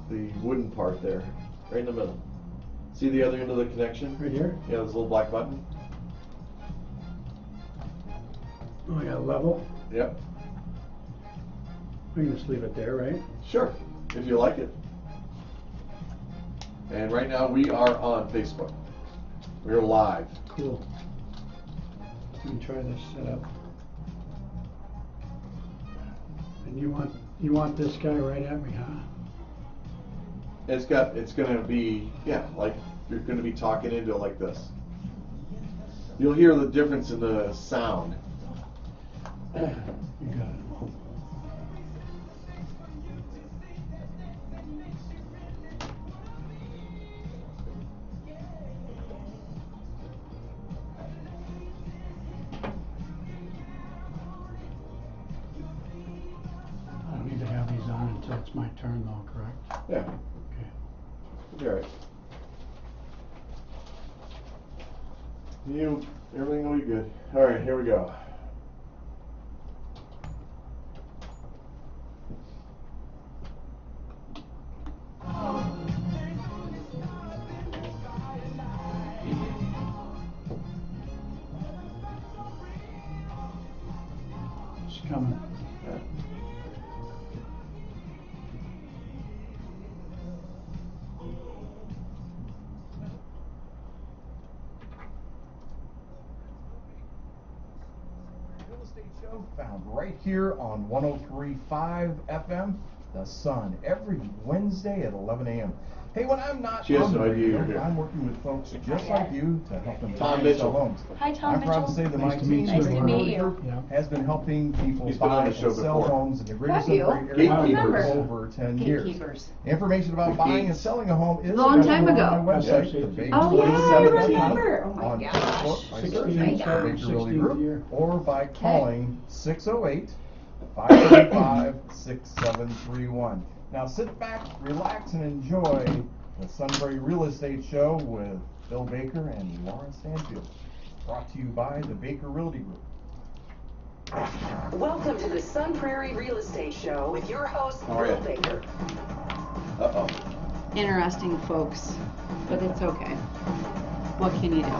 the wooden part there, right in the middle. See the other end of the connection? Right here? Yeah, there's a little black button. Oh, I got level. Yep. We can just leave it there, right? Sure, if you like it. And right now we are on Facebook. We're live. Cool. Let me try this setup. And you want this guy right at me, huh? It's gonna be, yeah, like you're gonna be talking into it like this. You'll hear the difference in the sound. You got it. I don't need to have these on until it's my turn though, correct? Yeah, Okay. you're right. Everything will be good. All right, here we go. It's coming. Real Estate Show found right here on 103.5 FM, The Sun, every Wednesday at 11 a.m. Hey, when I'm not She has on the no idea radio, you're here. I'm working with folks just like you to help them Tom buy and Mitchell. sell homes. Hi, Tom I'm proud to Mitchell. say that Nice my to meet team you. Nice to meet you. Yeah. has been helping people He's been on buy the and show sell before. homes in the greater Have Sun you? Prairie area Gatekeepers. for over 10 years. Gatekeepers. Information about The buying and Gates. selling a home is Long time available ago. on my website, Yes, the Baker Oh yeah, I 2017. remember. Oh my on gosh. Facebook by 16, searching my gosh. Baker Realty 16th Group year. or by calling 608-535-6731. Now sit back, relax, and enjoy the Sun Prairie Real Estate Show with Bill Baker and Laura Stanfield. Brought to you by the Baker Realty Group. Welcome to the Sun Prairie Real Estate Show with your host, How are Bill ya? Baker. Uh-oh. Interesting folks, but it's okay. What can you do?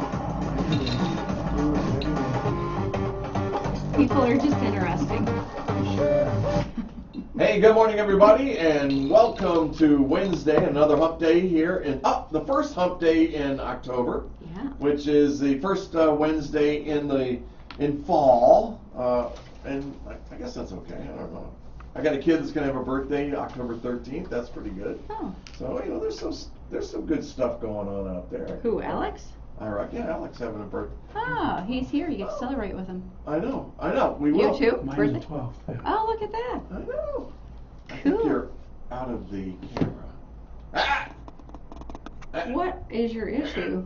People are just interesting. Hey, good morning, everybody, and welcome to Wednesday, another hump day here the first hump day in October, Yeah. which is the first Wednesday in fall, and I guess that's okay. I don't know. I got a kid that's gonna have a birthday October 13th. That's pretty good. Oh, So there's some good stuff going on out there. who, Alex? I reckon. Yeah, Alex having a birthday. Oh, he's here. You get to celebrate with him. I know. We You will. too? Mine's Birthday? the 12th. Yeah. Oh, look at that. I know. I think Cool. you're out of the camera. Ah! What is your issue?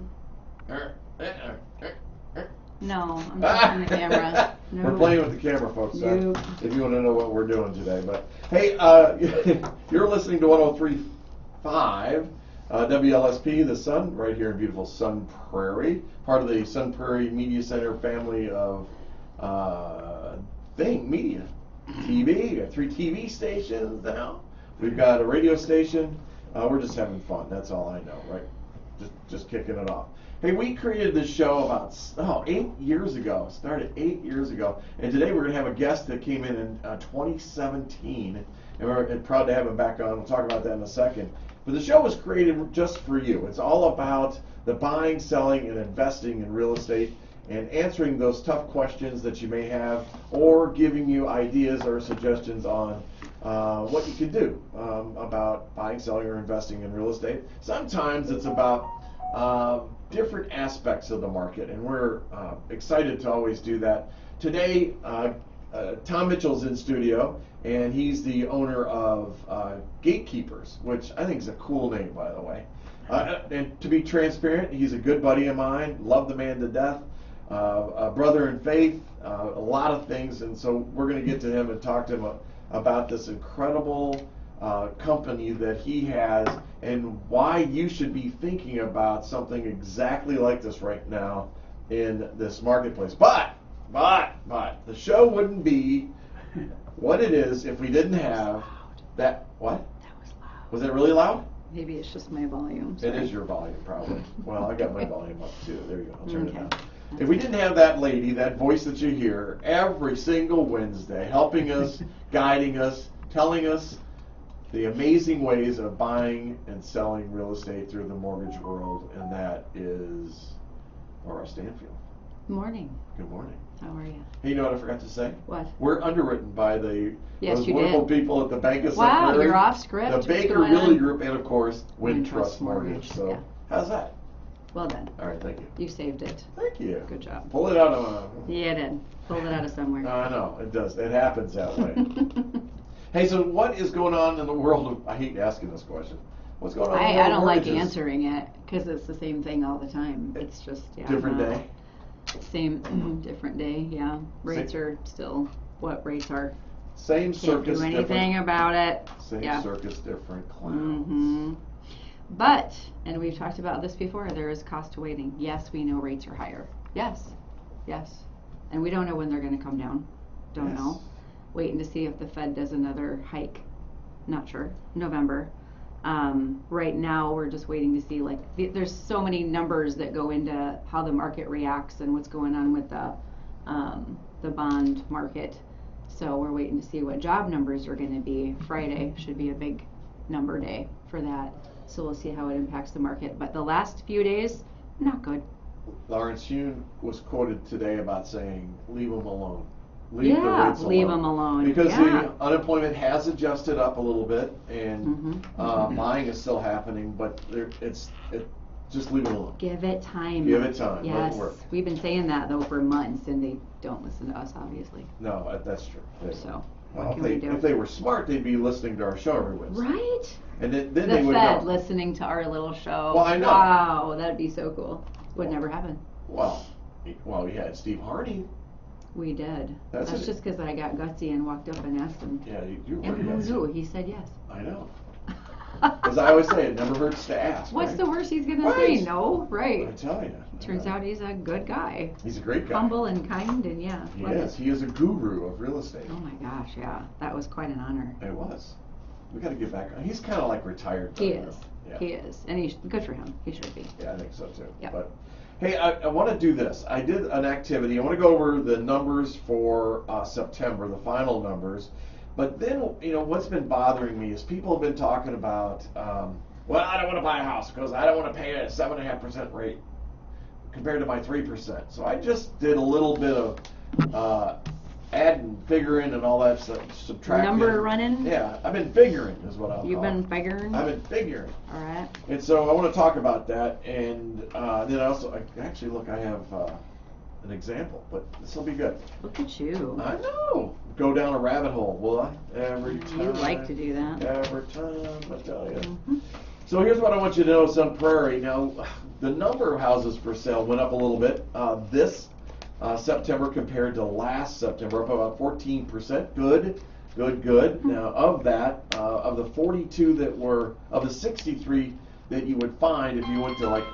No, I'm Ah! not in the camera. No. We're playing with the camera, folks. Nope. If you want to know what we're doing today, but hey, you're listening to 103.5 WLSP, the Sun, right here in beautiful Sun Prairie, part of the Sun Prairie Media Center family of media, TV. We got 3 TV stations now. We've got a radio station. We're just having fun. That's all I know, right? Just kicking it off. Hey, we created this show about 8 years ago. Started 8 years ago, and today we're going to have a guest that came in 2017, and we're proud to have him back on. We'll talk about that in a second. But the show was created just for you. It's all about the buying, selling, and investing in real estate, and answering those tough questions that you may have, or giving you ideas or suggestions on what you can do about buying, selling, or investing in real estate. Sometimes it's about different aspects of the market, and we're excited to always do that. Today, Tom Mitchell's in studio, and he's the owner of Gatekeepers, which I think is a cool name, by the way. And to be transparent, he's a good buddy of mine, love the man to death, a brother in faith, a lot of things, and so we're going to get to him and talk to him about this incredible company that he has, and why you should be thinking about something exactly like this right now in this marketplace. But the show wouldn't be what it is if we didn't have that. What? That was loud. Was it really loud? Maybe it's just my volume. It sorry. is your volume, probably. Well, I got my volume up too. There you go. I'll turn it Okay. down. If we didn't have that lady, that voice that you hear every single Wednesday, helping us, guiding us, telling us the amazing ways of buying and selling real estate through the mortgage world, and that is Laura Stanfield. Morning. Good morning. How are you? Hey, you know what I forgot to say? What? We're underwritten by Yes, those you wonderful did. people at the Bank of Sun Wow, Prairie, you're off script. the What's Baker going Realty on? Group, and of course, Wintrust Mortgage. Mortgage, So, yeah. how's that? Well done. All right, thank you. You saved it. Thank you. Good job. Pull it out of. Yeah, it did. Pulled it out of somewhere. I know it does. It happens that way. Hey, so what is going on in the world of? I hate asking this question. What's going on? in the world I of don't like mortgages? answering it because it's the same thing all the time. It's just Different day. Same different day. Yeah, rates are still what rates are. Same Can't circus, do anything different. about it. Same Yeah. circus, different clowns. hmm But, and we've talked about this before, there is cost to waiting. Yes, we know rates are higher. Yes, yes. And we don't know when they're going to come down. Don't Yes. know. Waiting to see if the Fed does another hike. Not sure. November. Right now, we're just waiting to see, like, there's so many numbers that go into how the market reacts and what's going on with the bond market. So we're waiting to see what job numbers are going to be. Friday should be a big number day for that. So we'll see how it impacts the market. But the last few days, not good. Lawrence Yun was quoted today about saying, "Leave them alone. Leave the Yeah, rates leave alone." 'em alone. Because Yeah. the unemployment has adjusted up a little bit, and Mhm. buying is still happening, but just leave it alone. Give it time. Give it time, let it Yes. work. We've been saying that though for months, and they don't listen to us, obviously. No, that's true. They So don't. what Well, can we do? if they were smart, they'd be listening to our show every Wednesday. Right? And then The they would Fed know. listening to our little show. Well, I know. Wow, that'd be so cool. Would never happen. Well, we had Steve Harney. We did. That's That's it. just because I got gutsy and walked up and asked him. Yeah, you were And pretty good. who? He said yes. I know. As I always say, it never hurts to ask. What's right? the worst he's gonna Right. say? No, I right? tell you. Turns out he's a good guy, he's a great guy. humble and kind, and yeah. He love is. it. He is a guru of real estate. Oh my gosh, yeah, that was quite an honor. It was. We got to get back on. He's kind of like retired. He though, is. Yeah. He is, and he's good for him. He should be. Yeah, I think so too. Yep. But hey, I want to do this. I did an activity. I want to go over the numbers for September, the final numbers. But then, what's been bothering me is people have been talking about, well, I don't want to buy a house because I don't want to pay a 7.5% rate compared to my 3%. So I just did a little bit of adding, figuring, and all that stuff, subtracting. Number running? Yeah, I've been figuring is what I'll You've call been it. figuring? I've been figuring. All right. And so I want to talk about that, and then I have an example, but this will be good. Look at you. I know. Go down a rabbit hole, will I? Every time. You like to do that. Every time, I tell you. Mhm. So here's what I want you to know, Sun Prairie. Now, the number of houses for sale went up a little bit this September compared to last September, up about 14%. Good. Now, of that, of the 42 of the 63 that you would find if you went to like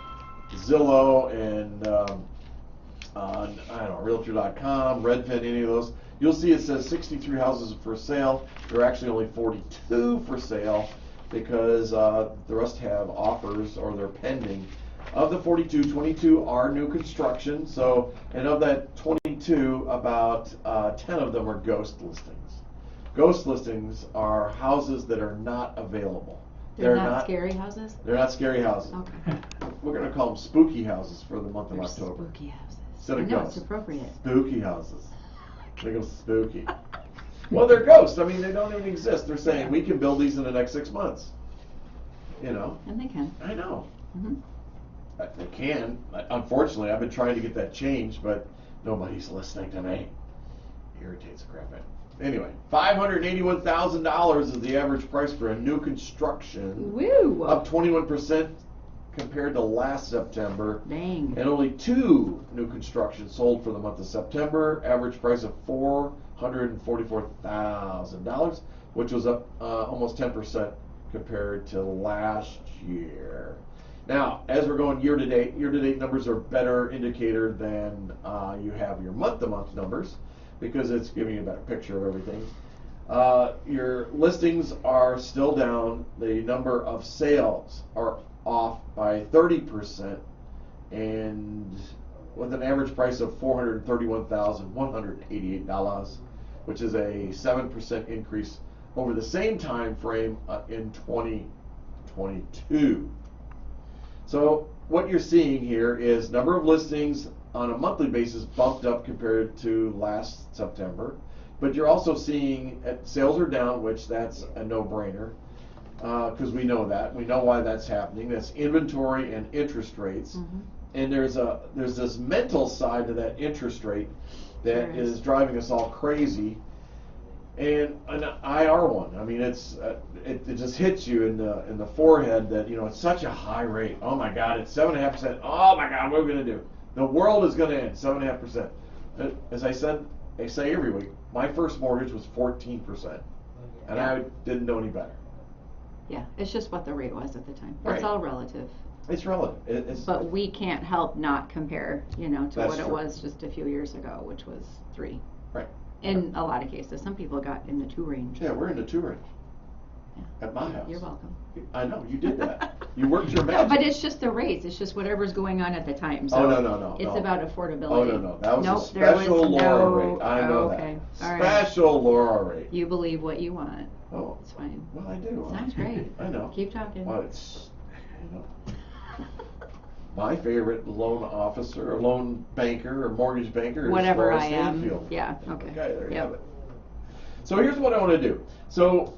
Zillow and I don't know, Realtor.com, Redfin, any of those, you'll see it says 63 houses for sale. There are actually only 42 for sale because the rest have offers or they're pending. Of the 42, 22 are new construction. So, and of that 22, about 10 of them are ghost listings. Ghost listings are houses that are not available. They're not scary houses? They're not scary houses. Okay. We're going to call them spooky houses for the month of They're October. spooky houses. Instead of I know, ghosts. it's appropriate. Spooky houses. They go spooky. Well, they're ghosts. I mean, they don't even exist. They're saying we can build these in the next 6 months. And they can. I know. hmm They can. Unfortunately, I've been trying to get that changed, but nobody's listening to me. Irritates the crap out of me. Anyway, $581,000 is the average price for a new construction. Woo! Up 21% compared to last September. Dang. And only 2 new constructions sold for the month of September. Average price of $444,000, which was up almost 10% compared to last year. Now, as we're going year to date numbers are a better indicator than you have your month-to-month numbers because it's giving you a better picture of everything. Your listings are still down. The number of sales are off by 30%, and with an average price of $431,188, which is a 7% increase over the same time frame in 2022. So what you're seeing here is number of listings on a monthly basis bumped up compared to last September, but you're also seeing sales are down, which that's a no-brainer because we know that. We know why that's happening. That's inventory and interest rates. Mm-hmm. And there's this mental side to that interest rate that is driving us all crazy. And an IR one, I mean, it just hits you in the forehead that, you know, it's such a high rate. Oh my God, it's 7.5%. Oh my God, what are we gonna do? The world is gonna end 7.5%. As I say every week, my first mortgage was 14%, and I didn't know any better. Yeah, it's just what the rate was at the time. Right. It's all relative. It's relative. But we can't help not compare, you know, to That's what it true. was just a few years ago, which was 3. Right. In a lot of cases, some people got in the 2 range. Yeah, we're in the 2 range. Yeah. At my house. You're welcome. I know, you did that. You worked your No, magic. but it's just the rates. It's just whatever's going on at the time. So Oh, no. it's about affordability. Oh, no. That was Nope, a special Laura rate. I know okay. that. All right. Special Laura rate. You believe what you want. Oh, It's fine. well, I do. Sounds great. I know. Keep talking. Well, it's, you know, my favorite loan officer, or loan banker, or mortgage banker is Whatever Laura I am. Stanfield. Yeah, okay. There you Yep. have it. So here's what I want to do. So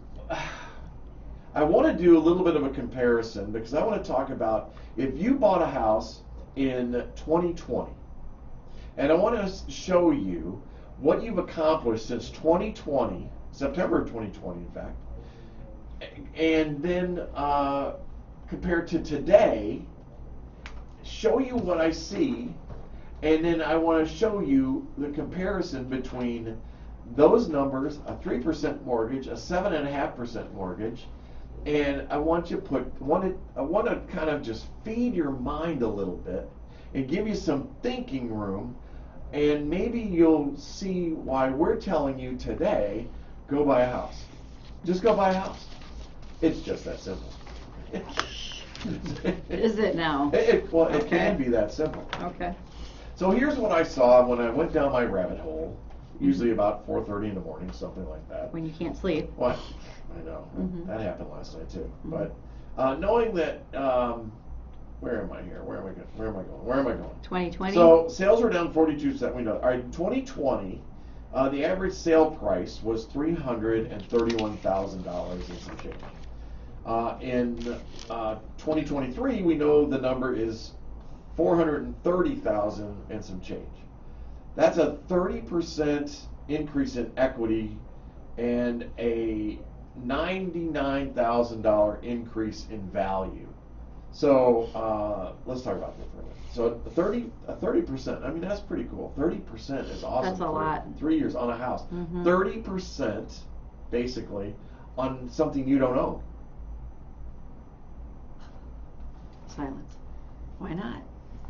I want to do a little bit of a comparison because I want to talk about if you bought a house in 2020, and I want to show you what you've accomplished since 2020, September of 2020, in fact, and then compared to today, show you what I see, and then I want to show you the comparison between those numbers, a 3% mortgage, a 7.5% mortgage, and I want to kind of just feed your mind a little bit and give you some thinking room, and maybe you'll see why we're telling you today, go buy a house. Just go buy a house. It's just that simple. Is it now? It Okay. can be that simple. Okay. So here's what I saw when I went down my rabbit hole, usually about 4:30 in the morning, something like that. When you can't sleep. What? I know. Mhm. That happened last night too. Mhm. But knowing that, where am I here? Where am I going? 2020. So sales were down 42%. We know. All right, 2020, the average sale price was $331,000 and some change. In 2023, we know the number is 430,000 and some change. That's a 30% increase in equity and a $99,000 increase in value. So let's talk about that for a minute. So a 30%. I mean, that's pretty cool. 30% is awesome. That's a for lot. 3 years on a house. Mhm. 30% basically on something you don't own. Silence. Why not?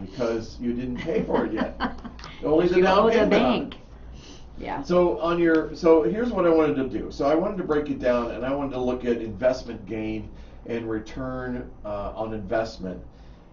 Because you didn't pay for it yet. Only the You down owe the payment on it. bank. Yeah. So here's what I wanted to do. So I wanted to break it down, and I wanted to look at investment gain and return on investment,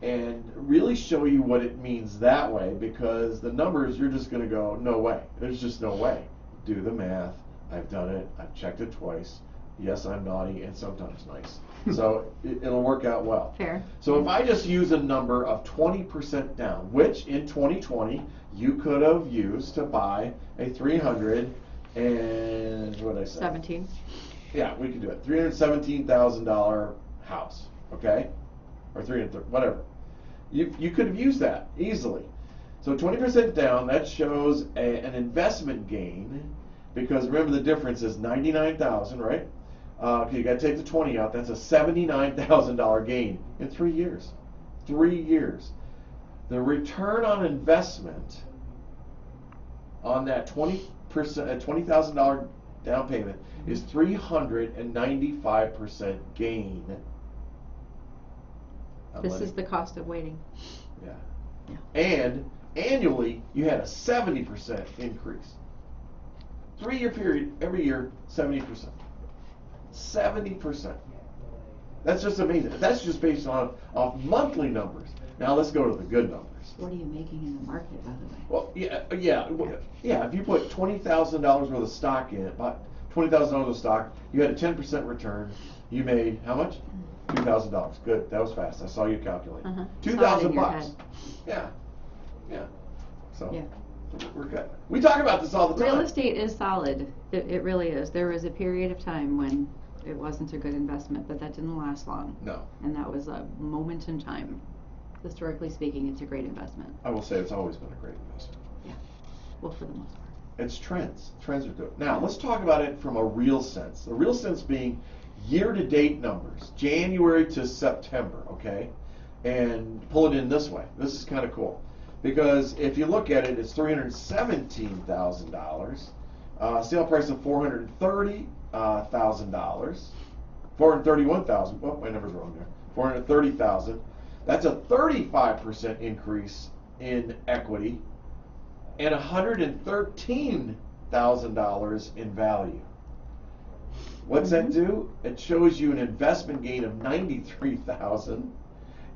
and really show you what it means that way. Because the numbers, you're just going to go, no way. There's just no way. Do the math. I've done it. I've checked it twice. Yes, I'm naughty and sometimes nice. So it'll work out well. Fair. So if I just use a number of 20% down, which in 2020 you could have used to buy a 300 and what did I say? 17. Yeah, we could do it. $317,000 house, okay, or 330, whatever. You could have used that easily. So 20% down, that shows an investment gain, because remember the difference is 99,000, right? Okay, you got to take the 20 out. That's a $79,000 gain in 3 years. 3 years. The return on investment on that $20,000 down payment is 395% gain. This is the cost of waiting. Yeah. Yeah. And annually, you had a 70% increase. 3-year period, every year, 70%. 70%. That's just amazing. That's just based off monthly numbers. Now let's go to the good numbers. What are you making in the market, by the way? Well, yeah. If you put $20,000 worth of stock in, about $20,000 of stock, you had a 10% return. You made how much? $2,000. Good. That was fast. I saw you calculate. $2,000. Yeah. So Yeah. we're good. We talk about this all the time. Real estate is solid. It really is. There was a period of time when it wasn't a good investment, but that didn't last long. No. And that was a moment in time. Historically speaking, it's a great investment. I will say it's always been a great investment. Yeah. Well, for the most part. It's trends. Trends are good. Now, let's talk about it from a real sense. The real sense being year-to-date numbers, January to September, okay? And pull it in this way. This is kind of cool. Because if you look at it, it's $317,000. Sale price of $430,000. $431,000. Oh, my number's wrong there. $430,000. That's a 35% increase in equity and $113,000 in value. What's that do? It shows you an investment gain of $93,000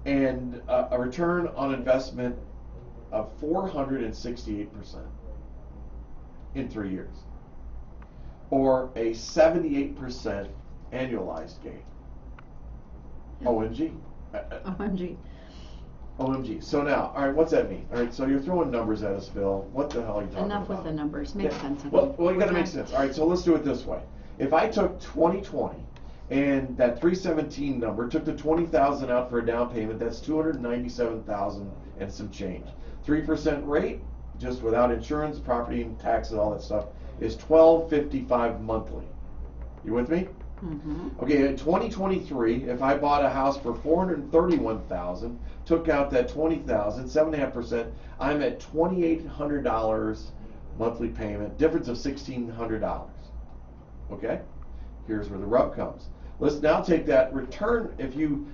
and a return on investment of 468% in 3 years, or a 78% annualized gain. OMG. OMG. OMG. So now, all right, what's that mean? All right, so you're throwing numbers at us, Bill. What the hell are you talking Enough about? with the numbers. Makes sense. Well, you got to make sense. All right, so let's do it this way. If I took 2020 and that 317 number, took the 20,000 out for a down payment, that's 297,000 and some change. 3% rate, just without insurance, property and taxes, all that stuff, is $1,255 monthly. You with me? Mm-hmm. Okay, in 2023, if I bought a house for $431,000, took out that $20,000, 7.5%, I'm at $2,800 monthly payment, difference of $1,600. Okay? Here's where the rub comes. Let's now take that return. If you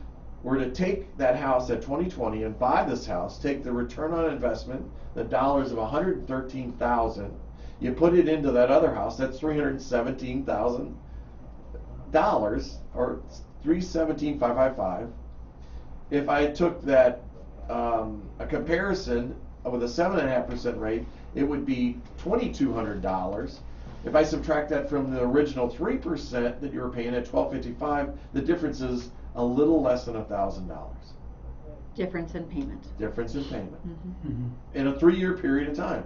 were to take that house at 2020 and buy this house, take the return on investment, the dollars of $113,000, you put it into that other house, that's $317,000, or $317,555. If I took that a comparison with a 7.5% rate, it would be $2,200. If I subtract that from the original 3% that you were paying at $1,255, the difference is a little less than $1,000. Difference in payment. Difference in payment. Mm-hmm. In a 3-year period of time.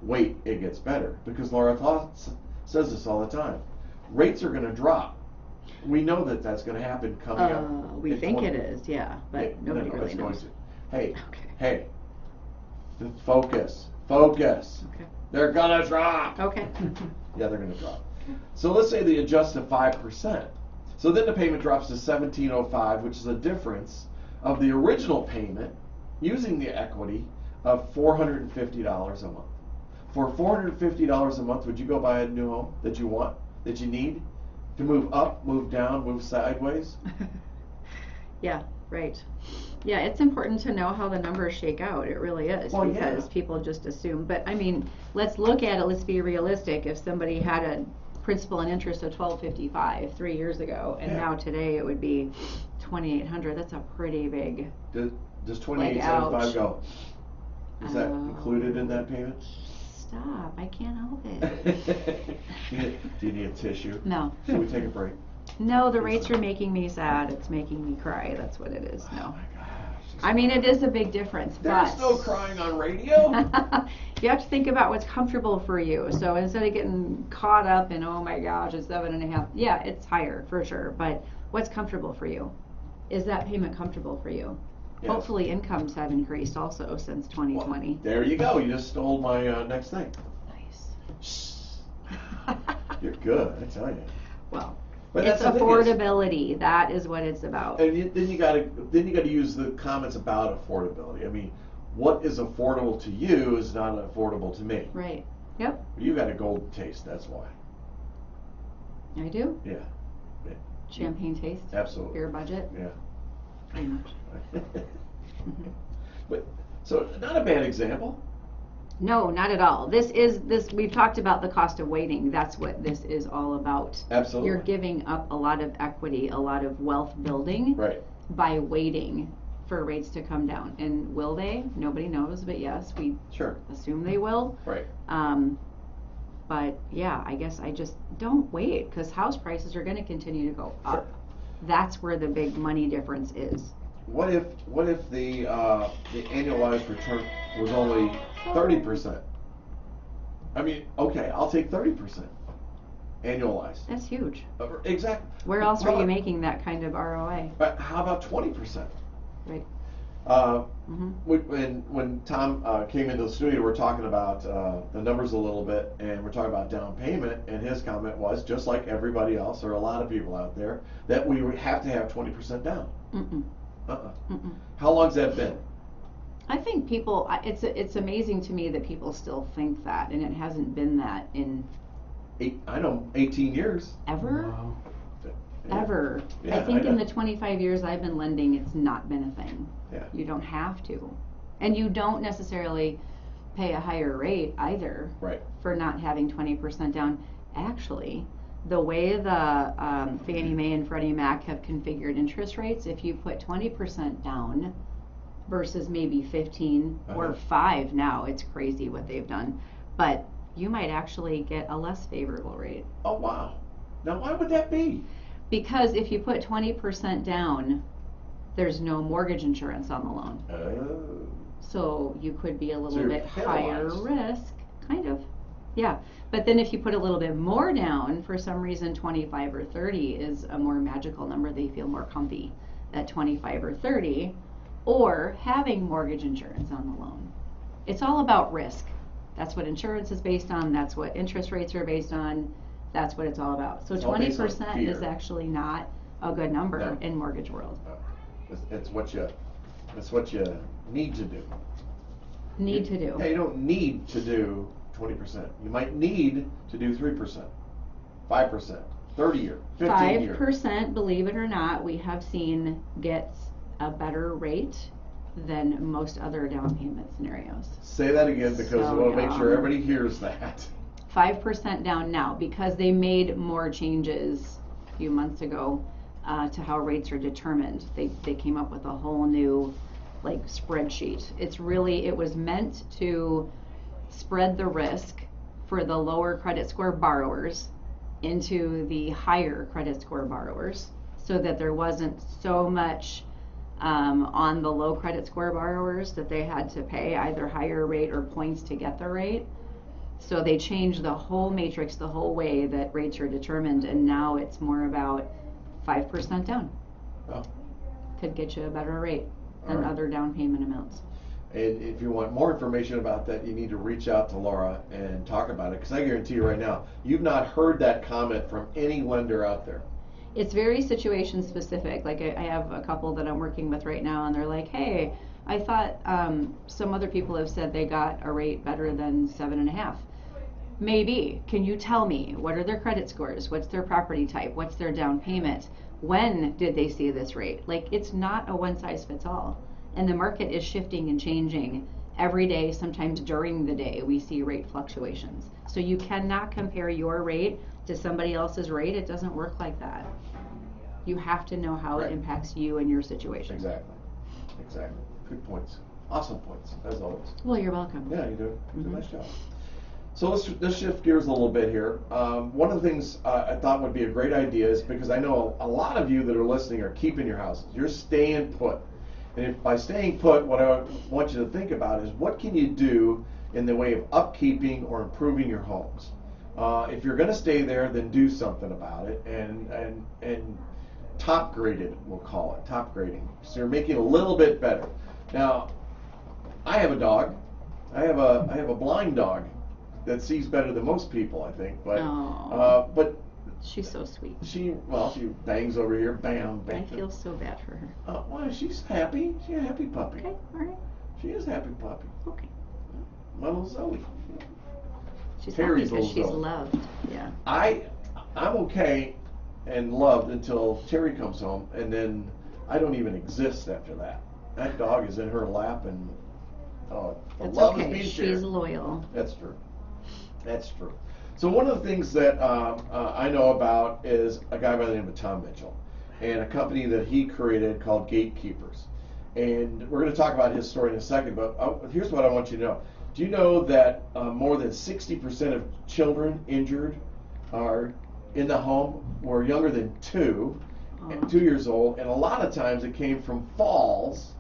Wait, it gets better, because Laura says this all the time. Rates are going to drop. We know that that's going to happen coming up. We think it is, yeah, but nobody really it's knows. Hey, Okay. hey, focus. Okay. They're going to drop. Okay. Yeah, they're going to drop. So let's say they adjust to 5%. So then the payment drops to $1,705, which is a difference of the original payment using the equity of $450 a month. For $450 a month, would you go buy a new home that you want, that you need, to move up, move down, move sideways? Yeah, right. Yeah, it's important to know how the numbers shake out. It really is, Well, because yeah. people just assume. But I mean, let's look at it. Let's be realistic. If somebody had a principal and interest of $1,255 3 years ago, and Yeah. now today it would be $2,800. That's a pretty big. Does $2,875 go? Is that Oh. included in that payment? Stop! I can't help it. Do you need a tissue? No. Should we take a break? No, the rates are making me sad. It's making me cry. That's what it is. Oh No. my gosh. I mean, it is a big difference. There's but no crying on radio. you have to think about what's comfortable for you. So instead of getting caught up in, oh my gosh, it's 7.5. Yeah, it's higher for sure. But what's comfortable for you? Is that payment comfortable for you? Yes. Hopefully incomes have increased also since 2020. Well, there you go. You just stole my next thing. Nice. You're good, I tell you. Well, But it's that's the thing is- affordability. That is what it's about. And then you gotta use the comments about affordability. I mean, what is affordable to you is not affordable to me. Right. Yep. You got a golden taste, that's why. I do. Yeah. Champagne taste. Absolutely. Your budget. Yeah. Pretty much. But so not a bad example. No, not at all. We've talked about the cost of waiting. That's what this is all about. Absolutely. You're giving up a lot of equity, a lot of wealth building Right. by waiting for rates to come down. And will they? Nobody knows, but yes, we Sure. assume they will. Right. But yeah, I guess I just don't wait, because house prices are going to continue to go up. Sure. That's where the big money difference is. What if the annualized return was only 30%? I mean, okay, I'll take 30% annualized. That's huge. Exactly. Where else are you making that kind of ROI? But how about 20%? Right. When Tom came into the studio, we're talking about the numbers a little bit, and we're talking about down payment, and his comment was, just like everybody else, or a lot of people out there, that we would have to have 20% down. How long's that been? I think people, it's amazing to me that people still think that, and it hasn't been that in 18 years. ever. Wow. Yeah. Ever. Yeah, I think I in know. the 25 years I've been lending, it's not been a thing. Yeah. You don't have to. And you don't necessarily pay a higher rate either Right. for not having 20% down. Actually, the way the Fannie Mae and Freddie Mac have configured interest rates, if you put 20% down versus maybe 15 or 5 now, it's crazy what they've done. But you might actually get a less favorable rate. Oh, wow. Now, why would that be? Because if you put 20% down, there's no mortgage insurance on the loan. Oh. So you could be a little you're bit higher penalized. risk, kind of. Yeah. But then if you put a little bit more down, for some reason 25 or 30 is a more magical number. They feel more comfy at 25 or 30, or having mortgage insurance on the loan. It's all about risk. That's what insurance is based on. That's what interest rates are based on. That's what it's all about. So It's all based on 20% fear. is actually not a good number No. in mortgage world. It's what you need to do. Need to do. Yeah, you don't need to do 20%. You might need to do 3%, 5%, 30-year, 15-year. 5%, believe it or not, we have seen gets a better rate than most other down payment scenarios. Say that again, because I So want to make sure young. everybody hears that. 5% down now because they made more changes a few months ago to how rates are determined. They came up with a whole new spreadsheet. It was meant to spread the risk for the lower credit score borrowers into the higher credit score borrowers, so that there wasn't so much on the low credit score borrowers that they had to pay either higher rate or points to get the rate. So they changed the whole matrix, the whole way that rates are determined, and now it's more about 5% down. Oh. Could get you a better rate than Alright. other down payment amounts. And if you want more information about that, you need to reach out to Laura and talk about it, because I guarantee you right now, you've not heard that comment from any lender out there. It's very situation specific. Like I have a couple that I'm working with right now, and they're like, hey, I thought some other people have said they got a rate better than 7.5. Maybe. Can you tell me what are their credit scores? What's their property type? What's their down payment? When did they see this rate? It's not a one size fits all. And the market is shifting and changing every day. Sometimes during the day we see rate fluctuations. So you cannot compare your rate to somebody else's rate. It doesn't work like that. You have to know how Right. it impacts you and your situation. Exactly. Good points. Awesome points, as always. Well, you're welcome. Yeah, you do a nice job. So let's shift gears a little bit here. One of the things I thought would be a great idea is, because I know a lot of you that are listening are keeping your houses. You're staying put. And if by staying put, what I want you to think about is, what can you do in the way of upkeeping or improving your homes? If you're going to stay there, then do something about it, and top grade it, we'll call it top grading. So you're making it a little bit better. Now, I have a dog. I have a blind dog that sees better than most people, I think. But Aw. but She's so sweet. she bangs over here, bam, I bam. feel so bad for her. Well, she's happy. She's a happy puppy. Okay, all right. She is a happy puppy. Okay. My little Zoe. She's Terry's happy because little she's Zoe. loved. Yeah. I'm okay and loved until Terry comes home, and then I don't even exist after that. That dog is in her lap, and Oh, the That's love is okay. being She's shared. loyal. That's true. That's true. So one of the things that I know about is a guy by the name of Tom Mitchell, and a company that he created called Gatekeepers. And we're going to talk about his story in a second, but here's what I want you to know. Do you know that more than 60% of children injured are in the home were younger than 2 years old, and a lot of times it came from falls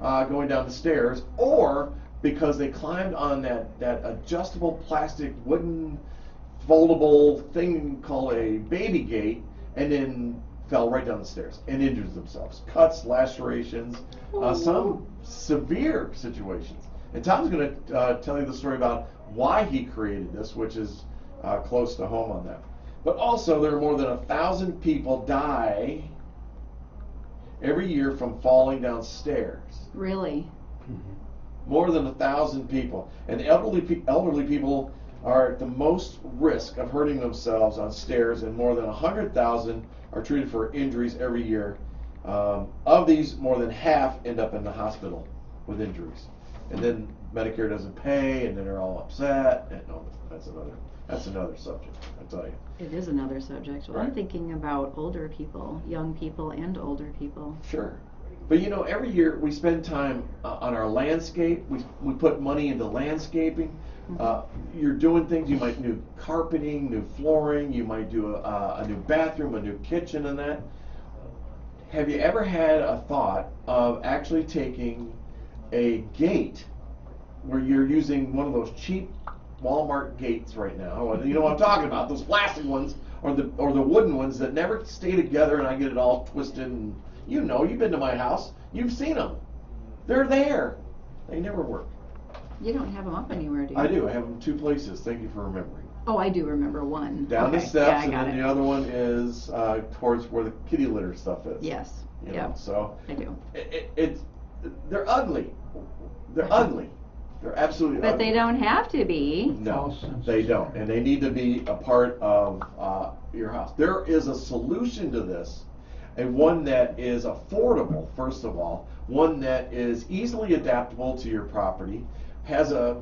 going down the stairs, or because they climbed on that adjustable plastic wooden foldable thing called a baby gate, and then fell right down the stairs and injured themselves. Cuts, lacerations, some severe situations. And Tom's going to tell you the story about why he created this, which is close to home on that. But also, there are more than 1,000 people die every year from falling downstairs. Really? More than 1,000 people. And elderly people are at the most risk of hurting themselves on stairs, and more than 100,000 are treated for injuries every year. Of these, more than half end up in the hospital with injuries. And then Medicare doesn't pay, and then they're all upset. And no, that's another subject, I tell you. It is another subject. Well, I'm Right. thinking about older people, young people and older people. Sure. But you know, every year we spend time on our landscape. We put money into landscaping. You're doing things. You might do carpeting, new flooring. You might do a new bathroom, a new kitchen, and that. Have you ever had a thought of actually taking a gate where you're using one of those cheap Walmart gates right now? You know what I'm talking about? Those plastic ones, or the wooden ones that never stay together, and I get it all twisted. And you know, you've been to my house. You've seen them. They're there. They never work. You don't have them up anywhere, do you? I do. I have them 2 places. Thank you for remembering. Oh, I do remember one. Down the Okay. steps, Yeah, I and got then it. the other one is towards where the kitty litter stuff is. Yes. You Yeah. know, so I do. they're ugly. They're ugly. They're absolutely But ugly. they don't have to be. No, False sense they of don't, security. and they need to be a part of your house. There is a solution to this, and one that is affordable, first of all, one that is easily adaptable to your property, has a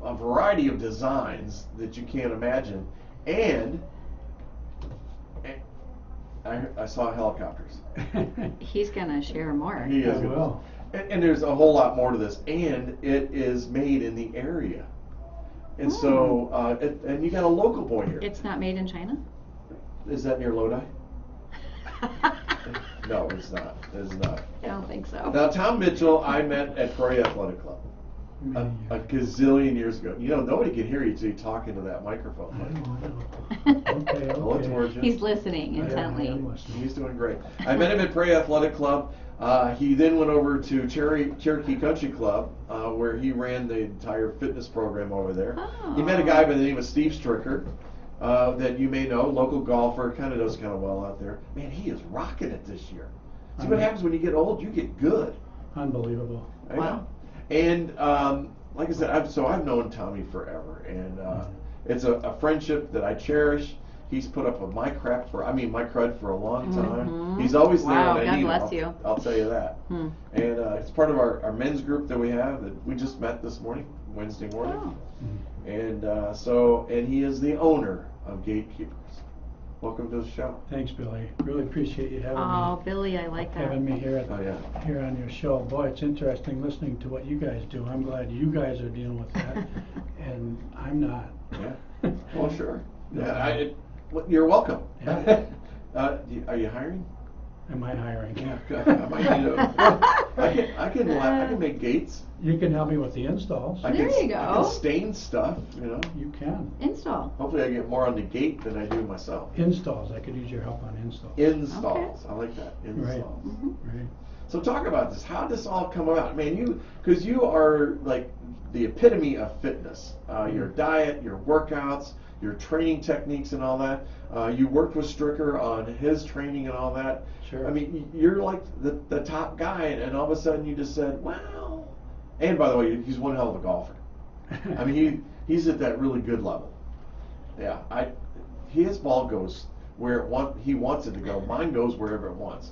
variety of designs that you can't imagine, and I saw helicopters. He's gonna share more. He is I gonna- will. And there's a whole lot more to this, and it is made in the area, and so and you got a local boy here. It's not made in China? Is that near Lodi? No, it's not. It's not. I don't think so. Now, Tom Mitchell, I met at Prairie Athletic Club a gazillion years ago. You know, nobody can hear you till you talk into that microphone. I know. Okay, I'll look okay. towards you. He's listening I intently. am listening. He's doing great. I met him at Prairie Athletic Club. He then went over to Cherokee Country Club, where he ran the entire fitness program over there. Oh. He met a guy by the name of Steve Stricker, that you may know, local golfer, kind of does kind of well out there. Man, he is rocking it this year. See what happens when you get old? You get good. Unbelievable. I Wow. know. And like I said, I've known Tommy forever, and it's a friendship that I cherish. He's put up with my crud for a long time. Mhm. He's always there Wow, when I God need bless him. you. I'll tell you that. Hmm. And it's part of our men's group that we have that we just met this morning, Wednesday morning. Oh. And and he is the owner of Gatekeepers. Welcome to the show. Thanks, Billy. Really appreciate you Oh, Billy, I like that. having me here Oh yeah. here on your show. Boy, it's interesting listening to what you guys do. I'm glad you guys are dealing with that, and I'm not. Yeah. Well, sure. Yeah. You're welcome. Yeah. Are you hiring? Am I hiring? Yeah. I might need a. I can make gates. You can help me with the installs. I There can, you I go. can stain stuff. You know. You can. Install. Hopefully, I get more on the gate than I do myself. Installs. I could use your help on installs. Installs. I like that. Installs. Mhm. Right. So talk about this. How did this all come about? Man, because you are like the epitome of fitness. Your diet, your workouts, your training techniques and all that. You worked with Stricker on his training and all that. Sure. I mean, you're like the top guy, and all of a sudden you just said, well. And by the way, he's one hell of a golfer. I mean, he's at that really good level. Yeah, his ball goes where he wants it to go. Mine goes wherever it wants.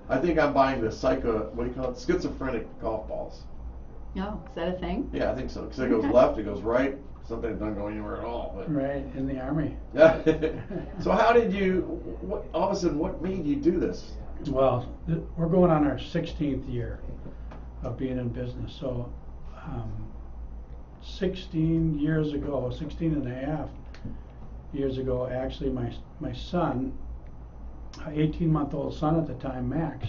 I think I'm buying the what do you call it? Schizophrenic golf balls. Oh, is that a thing? Yeah, I think so. Because it goes left, it goes right. Sometimes it doesn't go anywhere at all. But. Right, in the Army. Yeah. So how did you? All of a sudden, what made you do this? Well, we're going on our 16th year of being in business. So 16 years ago, 16 and a half years ago, actually my son, 18-month-old son at the time, Max,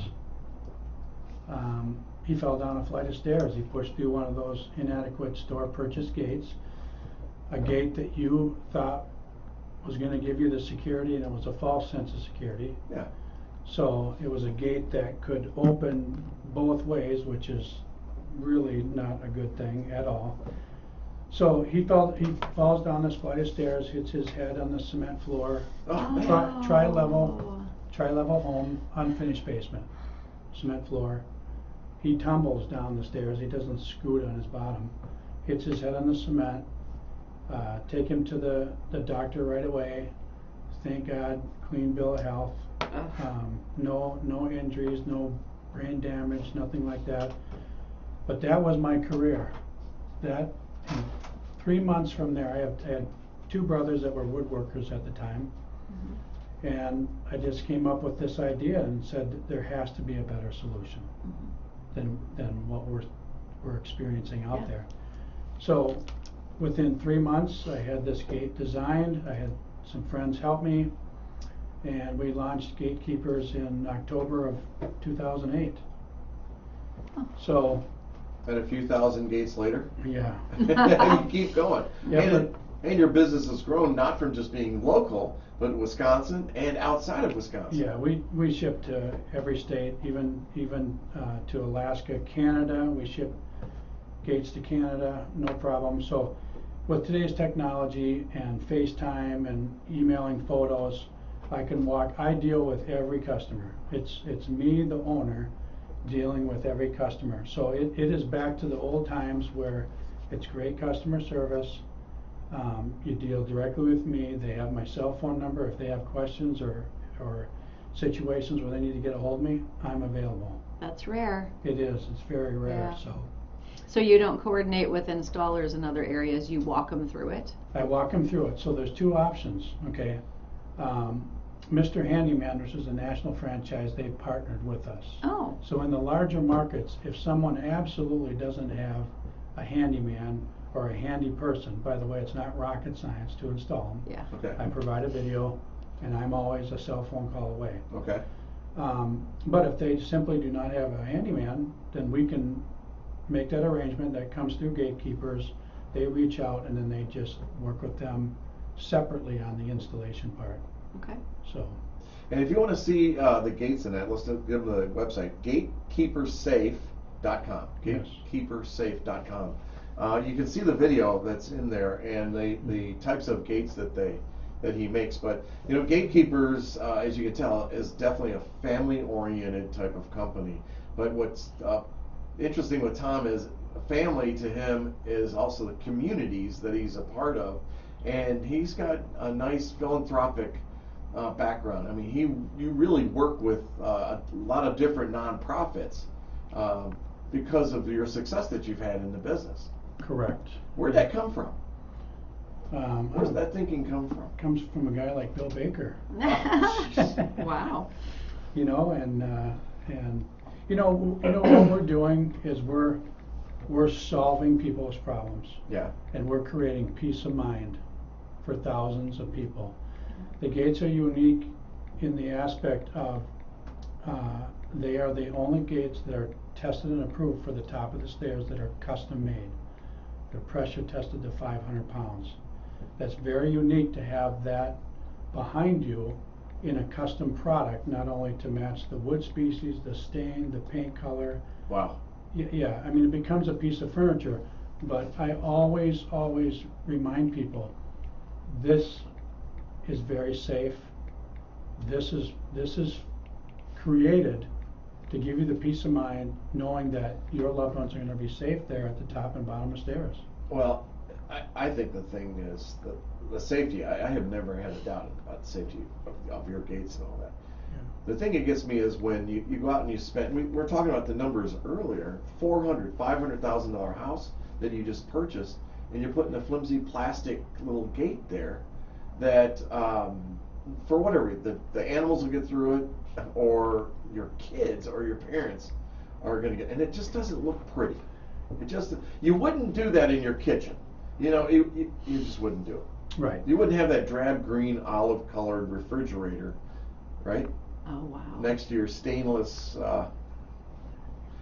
he fell down a flight of stairs. He pushed through one of those inadequate store purchase gates, a gate that you thought was going to give you the security, and it was a false sense of security. Yeah. So it was a gate that could open both ways, which is really not a good thing at all. So he falls down this flight of stairs, hits his head on the cement floor. Oh, man. Tri-level home, unfinished basement, cement floor. He tumbles down the stairs. He doesn't scoot on his bottom. Hits his head on the cement. Take him to the doctor right away. Thank God, clean bill of health. No injuries, no brain damage, nothing like that. But that was my career. That 3 months from there, I had two brothers that were woodworkers at the time, and I just came up with this idea and said that there has to be a better solution than what we're experiencing out there. So within 3 months, I had this gate designed. I had some friends help me, and we launched Gatekeepers in October of 2008. So. And a few thousand gates later. Yeah. You keep going. Yeah, and your business has grown not from just being local, but Wisconsin and outside of Wisconsin. Yeah, we ship to every state, even to Alaska, Canada. We ship gates to Canada, no problem. So with today's technology and FaceTime and emailing photos, I deal with every customer. It's me, the owner, dealing with every customer. So it is back to the old times where it's great customer service. You deal directly with me. They have my cell phone number. If they have questions or situations where they need to get a hold of me, I'm available. That's rare. It is. It's very rare. Yeah. So you don't coordinate with installers in other areas. You walk them through it. I walk them through it. So there's two options. Okay. Mr. Handyman, which is a national franchise, they partnered with us. Oh. So in the larger markets, if someone absolutely doesn't have a handyman or a handy person, by the way, it's not rocket science to install them. Yeah. Okay. I provide a video, and I'm always a cell phone call away. Okay. But if they simply do not have a handyman, then we can make that arrangement. That comes through Gatekeepers. They reach out, and then they just work with them separately on the installation part. Okay. So. And if you want to see the gates in that, let's give them the website, gatekeepersafe.com. Yes. Gatekeepersafe.com. You can see the video that's in there and the types of gates that he makes. But you know, Gatekeepers, as you can tell, is definitely a family-oriented type of company. But what's interesting with Tom is family to him is also the communities that he's a part of, and he's got a nice philanthropic background. I mean, you really work with a lot of different nonprofits because of your success that you've had in the business. Correct. Where'd that come from? Where's that It thinking come from? comes from a guy like Bill Baker. Wow. You know, and you know what we're doing is we're solving people's problems. Yeah. And we're creating peace of mind for thousands of people. The gates are unique in the aspect of they are the only gates that are tested and approved for the top of the stairs that are custom made. They're pressure tested to 500 pounds. That's very unique to have that behind you in a custom product, not only to match the wood species, the stain, the paint color. Wow. Yeah, I mean, it becomes a piece of furniture, but I always remind people, this is very safe. This is created to give you the peace of mind knowing that your loved ones are going to be safe there at the top and bottom of stairs. Well, I think the thing is the safety. I have never had a doubt about the safety of your gates and all that. The thing that gets me is when you go out and you spend, we were talking about the numbers earlier, $500,000 house that you just purchased, and you're putting a flimsy plastic little gate there that, for whatever reason, the animals will get through it, or your kids or your parents are going to get, and it just doesn't look pretty. It just, you wouldn't do that in your kitchen. You just wouldn't do it. Right. You wouldn't have that drab green olive colored refrigerator, right? Oh, wow. Next to your stainless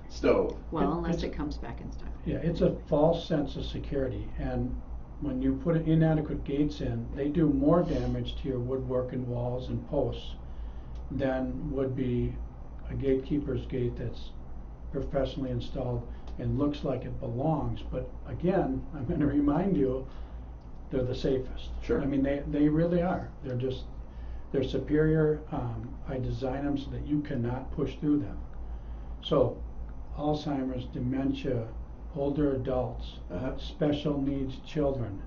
stove. Well, unless it comes back in stock. Yeah, it's a false sense of security, and when you put inadequate gates in, they do more damage to your woodwork and walls and posts than would be a Gatekeepers gate that's professionally installed and looks like it belongs. But again, I'm going to remind you, they're the safest. Sure. I mean, they really are. They're superior. I design them so that you cannot push through them. So, Alzheimer's, dementia, older adults, special needs children,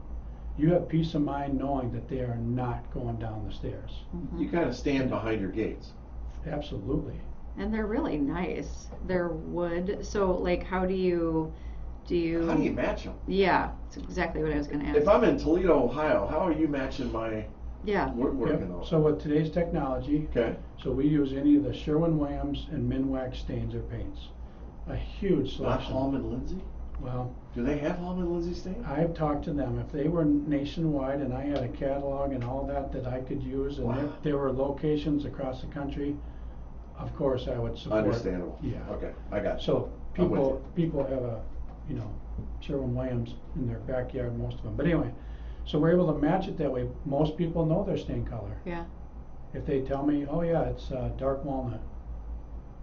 you have peace of mind knowing that they are not going down the stairs. You kind of stand behind your gates. Absolutely. And they're really nice. They're wood. So, like, how do you How do you match them? Yeah, that's exactly what I was going to ask. If I'm in Toledo, Ohio, how are you matching my Yeah. woodwork Yep. and all? So with today's technology, Okay. so we use any of the Sherwin-Williams and Minwax stains or paints. A huge Not selection. Hallman Lindsay? Well, Do they have Hallman Lindsay stains? I've talked to them. If they were nationwide and I had a catalog and all that I could use, and Wow. there were locations across the country, of course I would support. Understandable. Yeah. Okay, I got you. So I'm with people have a, Sherwin-Williams in their backyard, most of them. But anyway, so we're able to match it that way. Most people know their stain color. Yeah. If they tell me, oh yeah, it's dark walnut.